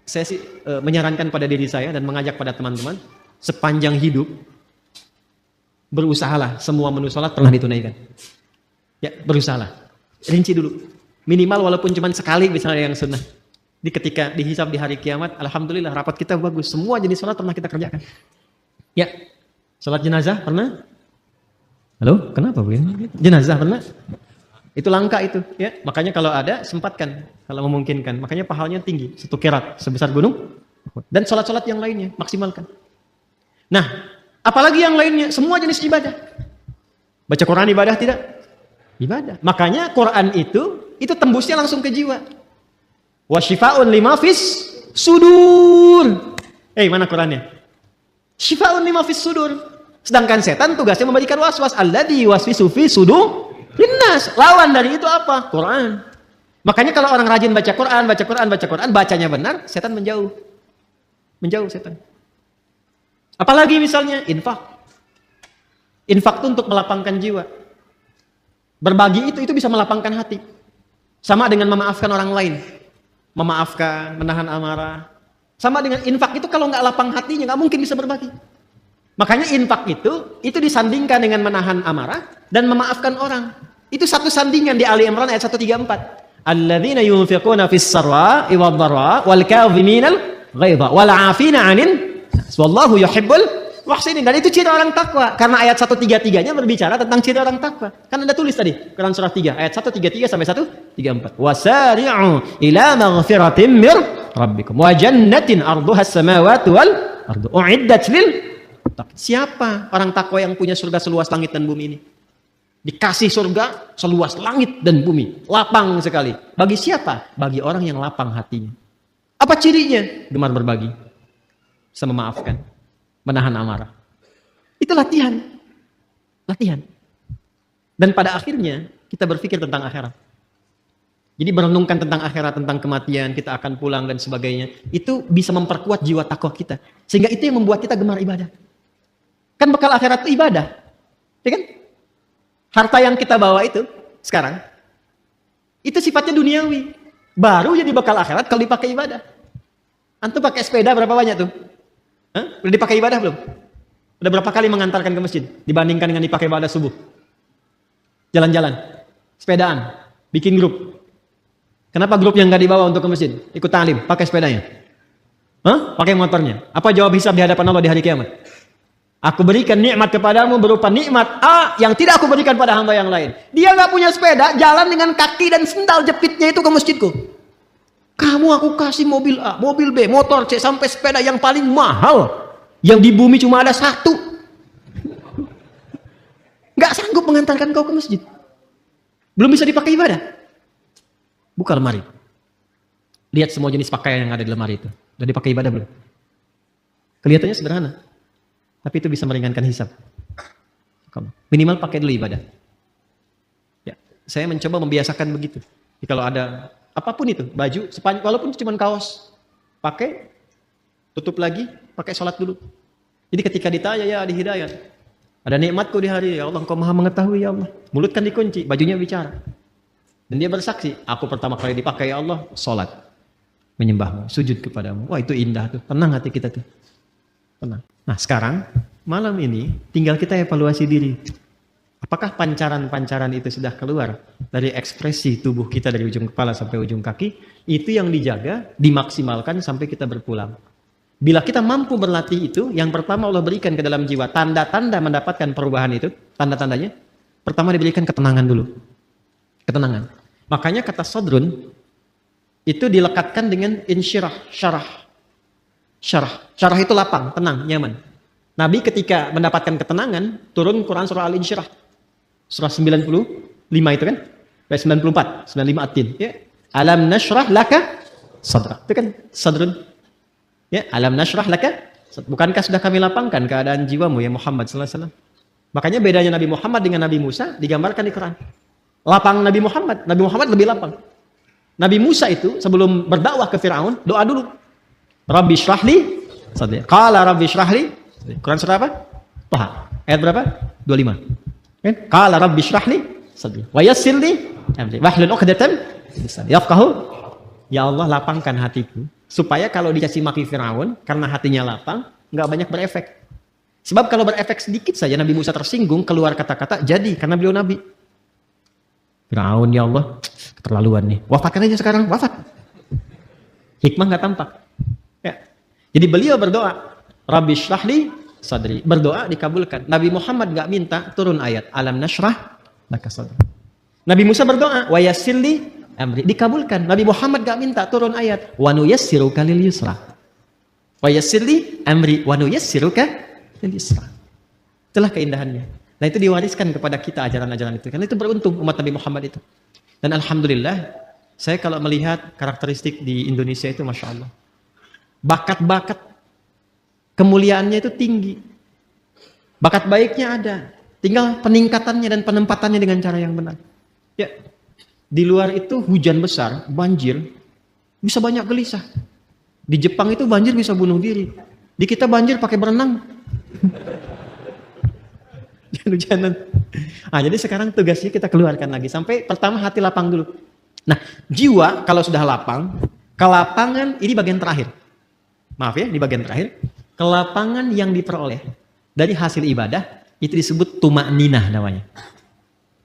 saya sih menyarankan pada diri saya dan mengajak pada teman-teman, sepanjang hidup, berusahalah semua menu sholat pernah ditunaikan. Ya, berusahalah. Rinci dulu. Minimal walaupun cuma sekali misalnya yang sunnah. Ketika dihisab di hari kiamat, alhamdulillah rapat kita bagus. Semua jenis sholat pernah kita kerjakan. Ya, sholat jenazah pernah? Halo, kenapa begini? Jenazah pernah? Itu langka itu. Ya, makanya kalau ada sempatkan, kalau memungkinkan. Makanya pahalanya tinggi, 1 qirat sebesar gunung. Dan sholat-sholat yang lainnya maksimalkan. Nah, apalagi yang lainnya? Semua jenis ibadah. Baca Quran ibadah tidak? Ibadah. Makanya Quran itu tembusnya langsung ke jiwa. Wa syifaa'un lima fis sudur. Mana Qurannya? Syifaa'un lima fis sudur. Sedangkan setan tugasnya memberikan waswas. Alladzi yuwaswisu fi sudur linnas. Lawan dari itu apa? Quran. Makanya kalau orang rajin baca Quran, bacanya benar, setan menjauh. Menjauh setan. Apalagi misalnya infak. Infak itu untuk melapangkan jiwa. Berbagi itu bisa melapangkan hati. Sama dengan memaafkan orang lain. Memaafkan, menahan amarah. Sama dengan infak itu kalau nggak lapang hatinya, nggak mungkin bisa berbagi. Makanya infak itu disandingkan dengan menahan amarah dan memaafkan orang. Itu satu sandingan di Ali Imran ayat 134. Alladzina yunfiquna fis sarra'i wad dharra'i wal kadhiminal ghaidha wal 'afina 'anil nas wallahu yuhibbul Wah sini, dan itu ciri orang takwa. Karena ayat 133-nya berbicara tentang ciri orang takwa. Kan Anda tulis tadi, Quran surah 3, ayat 133 sampai 134. Wasari'u ila maghfiratin mir rabbikum wa jannatin arduhas samawati wal ardu uiddat lil. Siapa orang takwa yang punya surga seluas langit dan bumi ini? Dikasih surga seluas langit dan bumi, lapang sekali. Bagi siapa? Bagi orang yang lapang hatinya. Apa cirinya? Gemar berbagi, bisa memaafkan, menahan amarah. Itu latihan. Latihan. Dan pada akhirnya kita berpikir tentang akhirat. Jadi merenungkan tentang akhirat, tentang kematian, kita akan pulang dan sebagainya. Itu bisa memperkuat jiwa takwa kita. Sehingga itu yang membuat kita gemar ibadah. Kan bekal akhirat itu ibadah. Ya kan? Harta yang kita bawa itu sekarang, itu sifatnya duniawi. Baru jadi bekal akhirat kalau dipakai ibadah. Antum pakai sepeda berapa banyak tuh? Hah? Udah dipakai ibadah belum? Udah berapa kali mengantarkan ke masjid dibandingkan dengan dipakai ibadah subuh? Jalan-jalan, sepedaan, bikin grup. Kenapa grup yang nggak dibawa untuk ke masjid? Ikut ta'lim, pakai sepedanya. Hah? Pakai motornya. Apa jawab hisab di hadapan Allah di hari kiamat? Aku berikan nikmat kepadamu berupa nikmat A yang tidak aku berikan pada hamba yang lain. Dia nggak punya sepeda, jalan dengan kaki dan sendal jepitnya itu ke masjidku. Kamu aku kasih mobil A, mobil B, motor C, sampai sepeda yang paling mahal. Yang di bumi cuma ada satu. Nggak sanggup mengantarkan kau ke masjid. Belum bisa dipakai ibadah. Buka lemari. Lihat semua jenis pakaian yang ada di lemari itu. Udah dipakai ibadah belum? Kelihatannya sederhana. Tapi itu bisa meringankan hisab. Minimal pakai dulu ibadah. Ya, saya mencoba membiasakan begitu. Jadi kalau ada apapun itu, baju, walaupun cuma kaos, pakai, tutup lagi, pakai sholat dulu. Jadi ketika ditanya ya di hidayat, ada nikmatku di hari, ya Allah Engkau maha mengetahui ya Allah. Mulut kan dikunci, bajunya bicara. Dan dia bersaksi, aku pertama kali dipakai ya Allah, sholat, menyembahmu, sujud kepadamu. Wah itu indah tuh, tenang hati kita tuh. Tenang. Nah sekarang, malam ini tinggal kita evaluasi diri. Apakah pancaran-pancaran itu sudah keluar dari ekspresi tubuh kita dari ujung kepala sampai ujung kaki? Itu yang dijaga, dimaksimalkan sampai kita berpulang. Bila kita mampu berlatih itu, yang pertama Allah berikan ke dalam jiwa. Tanda-tanda mendapatkan perubahan itu, tanda-tandanya. Pertama diberikan ketenangan dulu. Ketenangan. Makanya kata sodrun, itu dilekatkan dengan insyirah, syarah. Syarah itu lapang, tenang, nyaman. Nabi ketika mendapatkan ketenangan, turun Quran surah Al-Insyirah. Surah 95 itu kan? 94, 95 At-Tin. Ya. Alam nashrah laka sadrak. Itu kan sadrun. Ya, alam nashrah laka. Bukankah sudah kami lapangkan keadaan jiwamu ya Muhammad sallallahu alaihi wasallam? Makanya bedanya Nabi Muhammad dengan Nabi Musa digambarkan di Quran. Lapang Nabi Muhammad lebih lapang. Nabi Musa itu sebelum berdakwah ke Firaun, doa dulu. Rabbi syrahli sadri. Qala rabbi syrahli. Quran surah apa? Taha. Ayat berapa? 25. Kan? Qala rabbi syrahli sadri. Wa yassir li amri. Wahlul 'uqdatam min lisani yafqahu. Ya Allah lapangkan hatiku supaya kalau dikasih maki Firaun karena hatinya lapang enggak banyak berefek. Sebab kalau berefek sedikit saja Nabi Musa tersinggung keluar kata-kata jadi karena beliau nabi. Firaun ya Allah keterlaluan nih. Wafatkan aja sekarang, wafat. Hikmah enggak tampak. Ya. Jadi beliau berdoa, Rabbi syrahli sadri. Berdoa dikabulkan. Nabi Muhammad enggak minta turun ayat alam nashrah laka sadri. Nabi Musa berdoa, wa yassirli amri. Dikabulkan. Nabi Muhammad enggak minta turun ayat wa nuyassiruka lil yusra. Wa yassirli amri wa nuyassiruka lil yusra. Itulah keindahannya. Nah itu diwariskan kepada kita ajaran-ajaran itu. Karena itu beruntung umat Nabi Muhammad itu. Dan alhamdulillah, saya kalau melihat karakteristik di Indonesia itu Masya Allah. Bakat-bakat kemuliaannya itu tinggi. Bakat baiknya ada. Tinggal peningkatannya dan penempatannya dengan cara yang benar. Ya, di luar itu hujan besar, banjir, bisa banyak gelisah. Di Jepang itu banjir bisa bunuh diri. Di kita banjir pakai berenang. Hujanan. Nah, jadi sekarang tugasnya kita keluarkan lagi. Sampai pertama hati lapang dulu. Nah, jiwa kalau sudah lapang, kelapangan ini bagian terakhir. Maaf ya, di bagian terakhir. Kelapangan yang diperoleh dari hasil ibadah, itu disebut tuma'ninah namanya.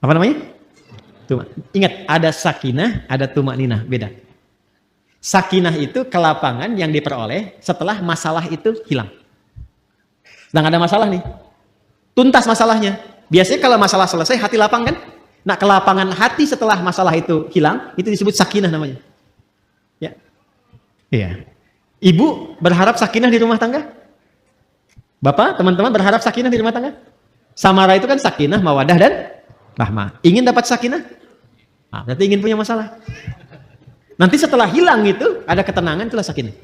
Apa namanya? Ingat, ada sakinah, ada tuma'ninah. Beda. Sakinah itu kelapangan yang diperoleh setelah masalah itu hilang. Sedang ada masalah nih. Tuntas masalahnya. Biasanya kalau masalah selesai, hati lapang kan? Nah, kelapangan hati setelah masalah itu hilang, itu disebut sakinah namanya. Ya. Iya. Ibu berharap sakinah di rumah tangga? Bapak, teman-teman berharap sakinah di rumah tangga? Samara itu kan sakinah, mawadah, dan rahmah. Ingin dapat sakinah? Nah, berarti ingin punya masalah. Nanti setelah hilang itu, ada ketenangan, itulah sakinah.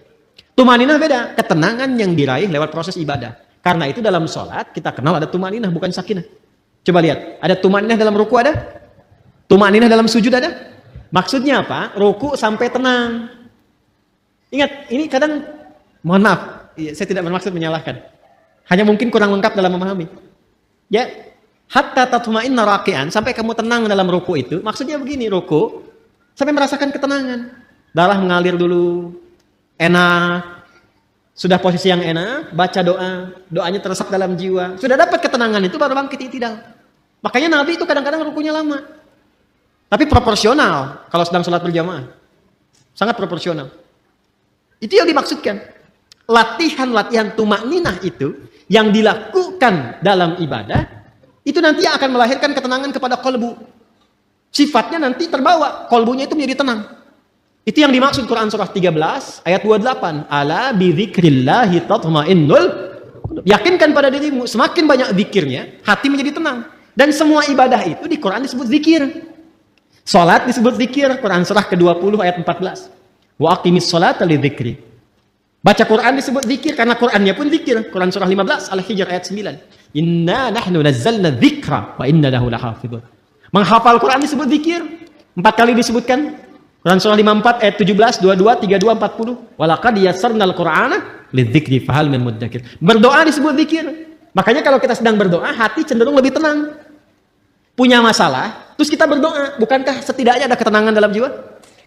Tumaninah beda. Ketenangan yang diraih lewat proses ibadah. Karena itu dalam sholat, kita kenal ada tumaninah, bukan sakinah. Coba lihat, ada tumaninah dalam ruku ada? Tumaninah dalam sujud ada? Maksudnya apa? Ruku sampai tenang. Ingat, ini kadang, mohon maaf, saya tidak bermaksud menyalahkan. Hanya mungkin kurang lengkap dalam memahami. Ya, hatta tatma'inna raki'an, sampai kamu tenang dalam ruku itu, maksudnya begini, ruku, sampai merasakan ketenangan. Darah mengalir dulu, enak, sudah posisi yang enak, baca doa, doanya teresap dalam jiwa, sudah dapat ketenangan itu, baru bangkit i'tidal. Makanya Nabi itu kadang-kadang rukunya lama. Tapi proporsional, kalau sedang sholat berjamaah. Sangat proporsional. Itu yang dimaksudkan. Latihan-latihan tumakninah itu, yang dilakukan dalam ibadah, itu nanti akan melahirkan ketenangan kepada kolbu. Sifatnya nanti terbawa, kolbunya itu menjadi tenang. Itu yang dimaksud Quran surah 13 ayat 28. Ala bidzikrillahi tatmainnul. Yakinkan pada dirimu, semakin banyak zikirnya, hati menjadi tenang. Dan semua ibadah itu di Quran disebut zikir. Salat disebut zikir, Quran surah ke-20 ayat 14. Wa aqimis sholata lidzikri. Baca Quran disebut zikir karena Qurannya pun zikir. Quran surah 15 Al-Hijr ayat 9. Inna nahnu nazzalna dzikra wa inna lahu lahafidhun. Menghafal Quran disebut zikir. 4 kali disebutkan. Quran surah 54 ayat 17, 22, 32, 40. Walaqad yassarnal Qur'ana lidzikri fahal min mudzakir. Berdoa disebut zikir. Makanya kalau kita sedang berdoa, hati cenderung lebih tenang. Punya masalah, terus kita berdoa. Bukankah setidaknya ada ketenangan dalam jiwa?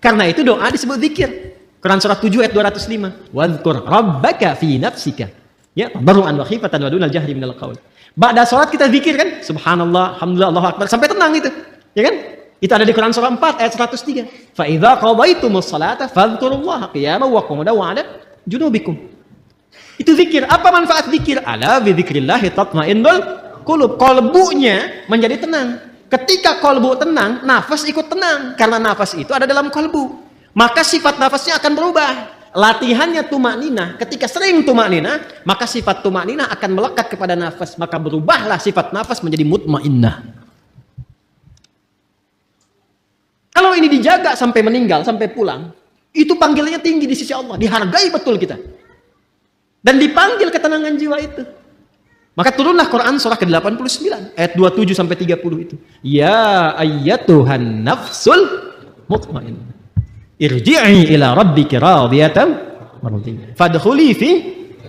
Karena itu doa disebut zikir. Quran surah 7 ayat 205. Wadhkur rabbaka fi nafsika. Ya, tadarruan wa khifatan wa dunal jahri minal qaul. Ba'da salat kita zikir kan? Subhanallah, alhamdulillah, Allahu akbar, sampai tenang itu. Ya kan? Itu ada di Quran surah 4 ayat 103. Fa idza qadaitumus salata fadhkurullaha qiyaman wa qu'udan wa 'ala junubikum. Itu zikir. Apa manfaat zikir? Ala bi dzikrillah tatmainnul qulub. Kolbunya menjadi tenang. Ketika kolbu tenang, nafas ikut tenang. Karena nafas itu ada dalam kolbu. Maka sifat nafasnya akan berubah. Latihannya tumakninah. Ketika sering tumakninah, maka sifat tumakninah akan melekat kepada nafas. Maka berubahlah sifat nafas menjadi mutmainnah. Kalau ini dijaga sampai meninggal, sampai pulang, itu panggilannya tinggi di sisi Allah. Dihargai betul kita. Dan dipanggil ketenangan jiwa itu. Maka turunlah Quran surah ke-89 ayat 27 sampai 30 itu. Ya ayyatuhan nafsul mutmainnah. Irji'i ila rabbiki radiyatan mardiyah. Fadkhuli fi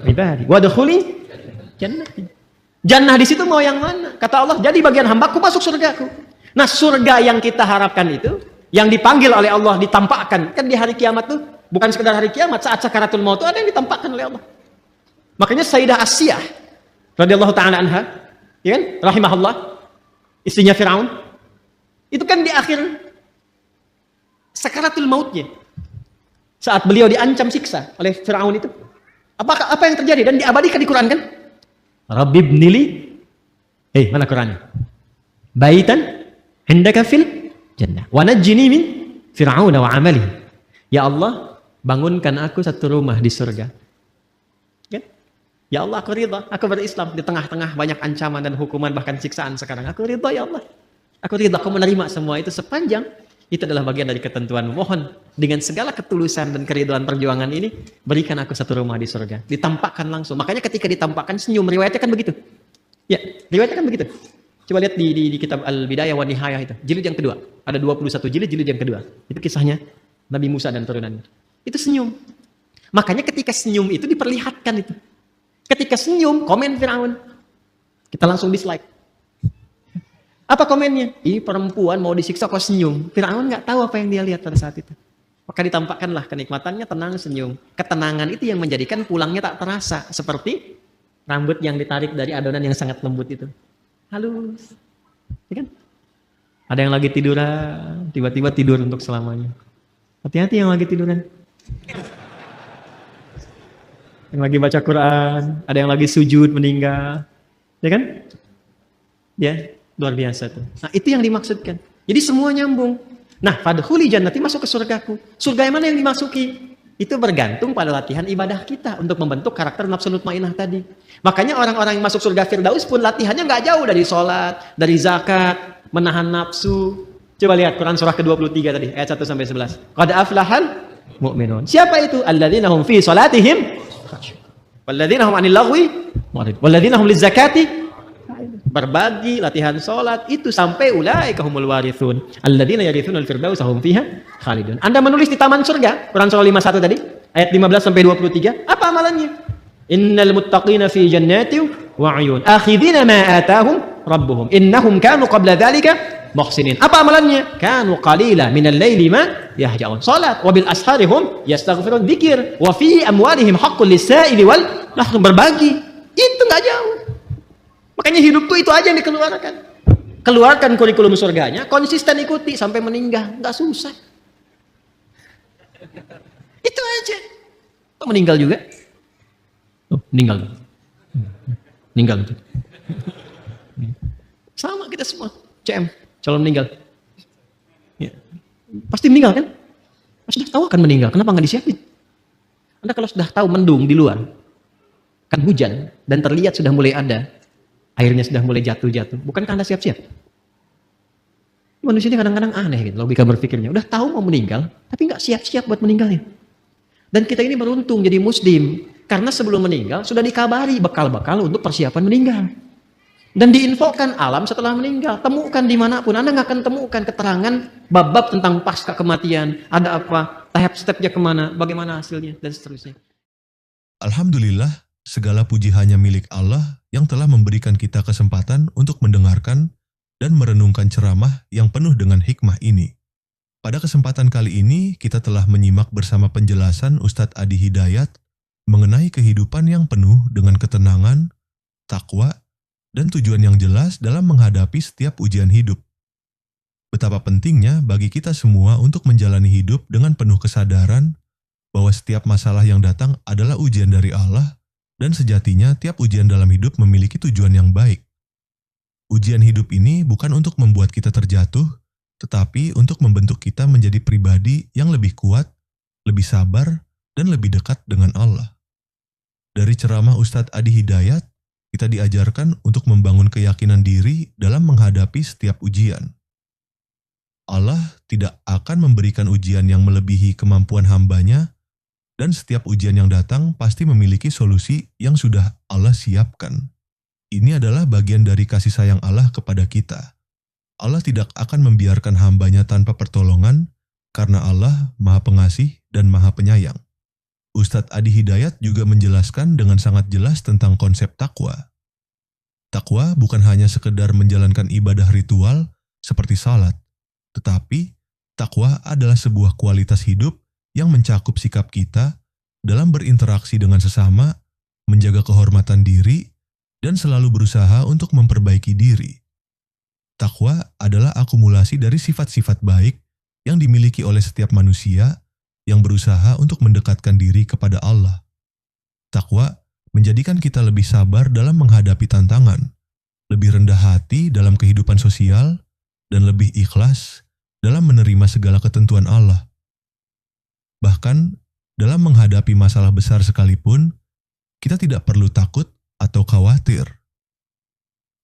ibadi wadkhuli jannati. Jannah di situ mau yang mana? Kata Allah, jadi bagian hambaku masuk surgaku. Nah, surga yang kita harapkan itu, yang dipanggil oleh Allah, ditampakkan. Kan di hari kiamat tuh, bukan sekedar hari kiamat, saat sakaratul maut itu ada yang ditampakkan oleh Allah. Makanya Sayyidah Asyah radhiyallahu ta'ala anha, ya kan? Rahimahullah, istrinya Firaun. Itu kan di akhir sakaratul mautnya. Saat beliau diancam siksa oleh Firaun itu. Apa yang terjadi? Dan diabadikan di Quran kan? Rabbi ibnili. Mana Qurannya? Baitan indaka fil jannah wa najjini min fir'aun wa amalihi. Ya Allah, bangunkan aku satu rumah di surga. Kan? Ya Allah, aku ridha, aku berislam di tengah-tengah banyak ancaman dan hukuman bahkan siksaan sekarang. Aku ridha ya Allah. Aku ridha, aku menerima semua itu sepanjang itu adalah bagian dari ketentuan. Mohon dengan segala ketulusan dan keridhaan perjuangan ini, berikan aku satu rumah di surga. Ditampakkan langsung. Makanya ketika ditampakkan senyum, riwayatnya kan begitu. Ya, riwayatnya kan begitu. Coba lihat di kitab Al-Bidayah wa Nihayah itu. Jilid yang kedua. Ada 21 jilid yang kedua. Itu kisahnya Nabi Musa dan turunannya. Itu senyum. Makanya ketika senyum itu diperlihatkan itu. Ketika senyum, komen Firaun. Kita langsung dislike. Apa komennya? Ih, perempuan mau disiksa kok senyum. Firaun nggak tahu apa yang dia lihat pada saat itu. Maka ditampakkanlah kenikmatannya, tenang, senyum. Ketenangan itu yang menjadikan pulangnya tak terasa. Seperti rambut yang ditarik dari adonan yang sangat lembut itu. Halus. Ya kan? Ada yang lagi tiduran, tiba-tiba tidur untuk selamanya. Hati-hati yang lagi tiduran. Yang lagi baca Quran, ada yang lagi sujud meninggal. Ya kan? Ya, luar biasa tuh. Nah, itu yang dimaksudkan. Jadi semua nyambung. Nah, fadkhuli jannati, masuk ke surgaku. Surga yang mana yang dimasuki? Itu bergantung pada latihan ibadah kita untuk membentuk karakter nafsu mutmainnah tadi. Makanya orang-orang yang masuk surga Firdaus pun latihannya nggak jauh dari sholat, dari zakat, menahan nafsu. Coba lihat Quran surah ke-23 tadi, ayat 1 sampai 11. Qad aflahal mu'minun. Siapa itu? Alladzina hum fi salatihim walladzina hum 'anil lagwi mu'ridun walladzina hum lizakati. Berbagi, latihan sholat, itu sampai ulaika humul warithun alladzina yarithunal firdausa hum fiha khalidun. Anda menulis di taman surga, Quran surah 51 tadi, ayat 15 sampai 23, apa amalannya? Innal muttaqina fi jannatin wa 'uyun akhidina ma atahum rabbuhum innahum kanu qabla dzalika muhsinin. Apa amalannya? Kanu qalila minal laili ma yahja'un. Salat, wa bil ashari hum yastaghfirun, dzikir, wa fi amwalihim haqqul lis-sa'ili wal mahrum, berbagi. Itu enggak jauh. Makanya hidup tuh itu aja yang dikeluarkan. Keluarkan kurikulum surganya, konsisten ikuti sampai meninggal, nggak susah. Itu aja. Kok meninggal juga? Oh, meninggal. Meninggal. Sama kita semua. CM, calon meninggal. Ya. Pasti meninggal kan? Sudah tahu akan meninggal, kenapa nggak disiapin? Anda kalau sudah tahu mendung di luar, kan hujan, dan terlihat sudah mulai ada, airnya sudah mulai jatuh-jatuh, bukankah Anda siap-siap? Manusia ini kadang-kadang aneh gitu, logika berpikirnya. Udah tahu mau meninggal, tapi nggak siap-siap buat meninggalnya. Dan kita ini beruntung jadi muslim, karena sebelum meninggal sudah dikabari bekal-bekal untuk persiapan meninggal. Dan diinfokan alam setelah meninggal. Temukan dimanapun, Anda nggak akan temukan keterangan bab-bab tentang pasca kematian. Ada apa, tahap stepnya kemana, bagaimana hasilnya, dan seterusnya. Alhamdulillah, segala puji hanya milik Allah yang telah memberikan kita kesempatan untuk mendengarkan dan merenungkan ceramah yang penuh dengan hikmah ini. Pada kesempatan kali ini, kita telah menyimak bersama penjelasan Ustadz Adi Hidayat mengenai kehidupan yang penuh dengan ketenangan, takwa, dan tujuan yang jelas dalam menghadapi setiap ujian hidup. Betapa pentingnya bagi kita semua untuk menjalani hidup dengan penuh kesadaran bahwa setiap masalah yang datang adalah ujian dari Allah, dan sejatinya tiap ujian dalam hidup memiliki tujuan yang baik. Ujian hidup ini bukan untuk membuat kita terjatuh, tetapi untuk membentuk kita menjadi pribadi yang lebih kuat, lebih sabar, dan lebih dekat dengan Allah. Dari ceramah Ustadz Adi Hidayat, kita diajarkan untuk membangun keyakinan diri dalam menghadapi setiap ujian. Allah tidak akan memberikan ujian yang melebihi kemampuan hambanya, dan setiap ujian yang datang pasti memiliki solusi yang sudah Allah siapkan. Ini adalah bagian dari kasih sayang Allah kepada kita. Allah tidak akan membiarkan hambanya tanpa pertolongan, karena Allah Maha Pengasih dan Maha Penyayang. Ustadz Adi Hidayat juga menjelaskan dengan sangat jelas tentang konsep takwa. Takwa bukan hanya sekedar menjalankan ibadah ritual seperti salat, tetapi takwa adalah sebuah kualitas hidup yang mencakup sikap kita dalam berinteraksi dengan sesama, menjaga kehormatan diri, dan selalu berusaha untuk memperbaiki diri. Takwa adalah akumulasi dari sifat-sifat baik yang dimiliki oleh setiap manusia yang berusaha untuk mendekatkan diri kepada Allah. Takwa menjadikan kita lebih sabar dalam menghadapi tantangan, lebih rendah hati dalam kehidupan sosial, dan lebih ikhlas dalam menerima segala ketentuan Allah. Bahkan, dalam menghadapi masalah besar sekalipun, kita tidak perlu takut atau khawatir.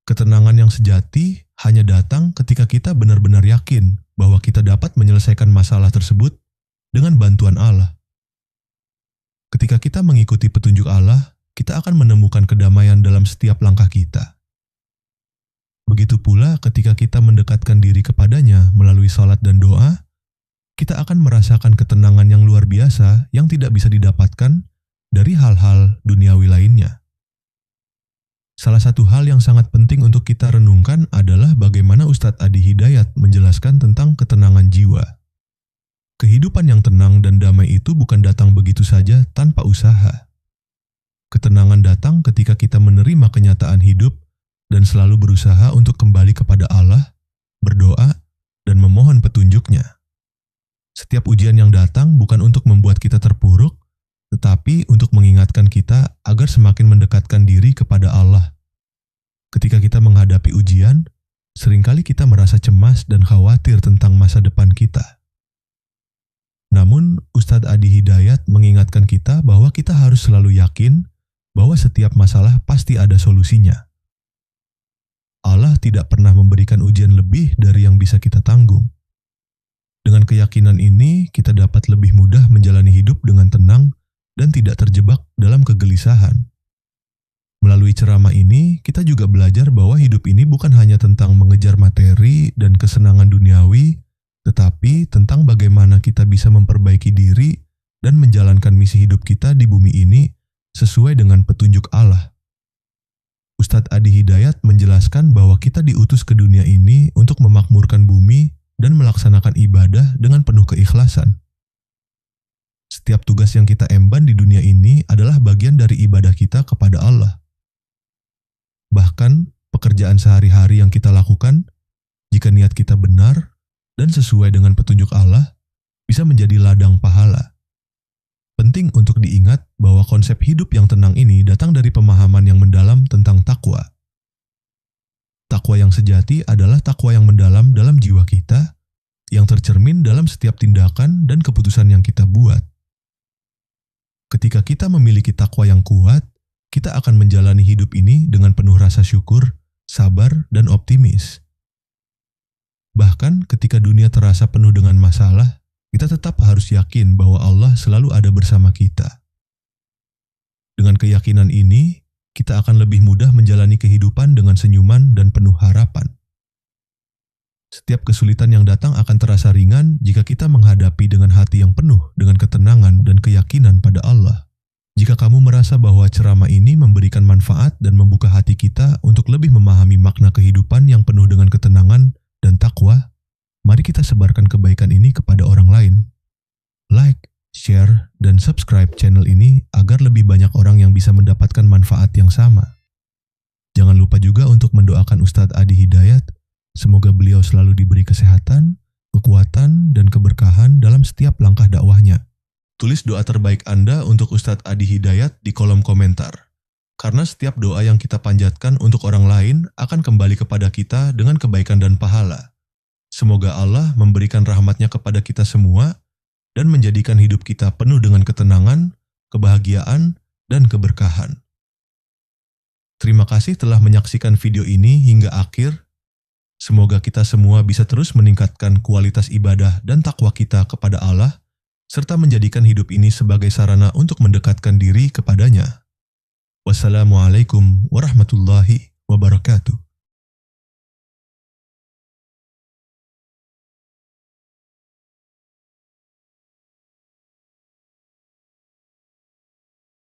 Ketenangan yang sejati hanya datang ketika kita benar-benar yakin bahwa kita dapat menyelesaikan masalah tersebut dengan bantuan Allah. Ketika kita mengikuti petunjuk Allah, kita akan menemukan kedamaian dalam setiap langkah kita. Begitu pula ketika kita mendekatkan diri kepadanya melalui salat dan doa, kita akan merasakan ketenangan yang luar biasa yang tidak bisa didapatkan dari hal-hal duniawi lainnya. Salah satu hal yang sangat penting untuk kita renungkan adalah bagaimana Ustadz Adi Hidayat menjelaskan tentang ketenangan jiwa. Kehidupan yang tenang dan damai itu bukan datang begitu saja tanpa usaha. Ketenangan datang ketika kita menerima kenyataan hidup dan selalu berusaha untuk kembali kepada Allah, berdoa, dan memohon petunjuknya. Setiap ujian yang datang bukan untuk membuat kita terpuruk, tetapi untuk mengingatkan kita agar semakin mendekatkan diri kepada Allah. Ketika kita menghadapi ujian, seringkali kita merasa cemas dan khawatir tentang masa depan kita. Namun, Ustadz Adi Hidayat mengingatkan kita bahwa kita harus selalu yakin bahwa setiap masalah pasti ada solusinya. Allah tidak pernah memberikan ujian lebih dari yang bisa kita tanggung. Dengan keyakinan ini, kita dapat lebih mudah menjalani hidup dengan tenang dan tidak terjebak dalam kegelisahan. Melalui ceramah ini, kita juga belajar bahwa hidup ini bukan hanya tentang mengejar materi dan kesenangan duniawi, tetapi tentang bagaimana kita bisa memperbaiki diri dan menjalankan misi hidup kita di bumi ini sesuai dengan petunjuk Allah. Ustadz Adi Hidayat menjelaskan bahwa kita diutus ke dunia ini untuk memakmurkan bumi dan melaksanakan ibadah dengan penuh keikhlasan. Setiap tugas yang kita emban di dunia ini adalah bagian dari ibadah kita kepada Allah. Bahkan, pekerjaan sehari-hari yang kita lakukan, jika niat kita benar dan sesuai dengan petunjuk Allah, bisa menjadi ladang pahala. Penting untuk diingat bahwa konsep hidup yang tenang ini datang dari pemahaman yang mendalam tentang takwa. Takwa yang sejati adalah takwa yang mendalam dalam jiwa kita, yang tercermin dalam setiap tindakan dan keputusan yang kita buat. Ketika kita memiliki takwa yang kuat, kita akan menjalani hidup ini dengan penuh rasa syukur, sabar, dan optimis. Bahkan ketika dunia terasa penuh dengan masalah, kita tetap harus yakin bahwa Allah selalu ada bersama kita. Dengan keyakinan ini, kita akan lebih mudah menjalani kehidupan dengan senyuman dan penuh harapan. Setiap kesulitan yang datang akan terasa ringan jika kita menghadapi dengan hati yang penuh dengan ketenangan dan keyakinan pada Allah. Jika kamu merasa bahwa ceramah ini memberikan manfaat dan membuka hati kita untuk lebih memahami makna kehidupan yang penuh dengan ketenangan dan takwa, mari kita sebarkan kebaikan ini kepada orang lain. Like, share, dan subscribe channel ini agar lebih banyak orang yang bisa mendapatkan manfaat yang sama. Jangan lupa juga untuk mendoakan Ustadz Adi Hidayat. Semoga beliau selalu diberi kesehatan, kekuatan, dan keberkahan dalam setiap langkah dakwahnya. Tulis doa terbaik Anda untuk Ustadz Adi Hidayat di kolom komentar. Karena setiap doa yang kita panjatkan untuk orang lain akan kembali kepada kita dengan kebaikan dan pahala. Semoga Allah memberikan rahmatnya kepada kita semua dan menjadikan hidup kita penuh dengan ketenangan, kebahagiaan, dan keberkahan. Terima kasih telah menyaksikan video ini hingga akhir. Semoga kita semua bisa terus meningkatkan kualitas ibadah dan takwa kita kepada Allah, serta menjadikan hidup ini sebagai sarana untuk mendekatkan diri kepadanya. Wassalamualaikum warahmatullahi wabarakatuh.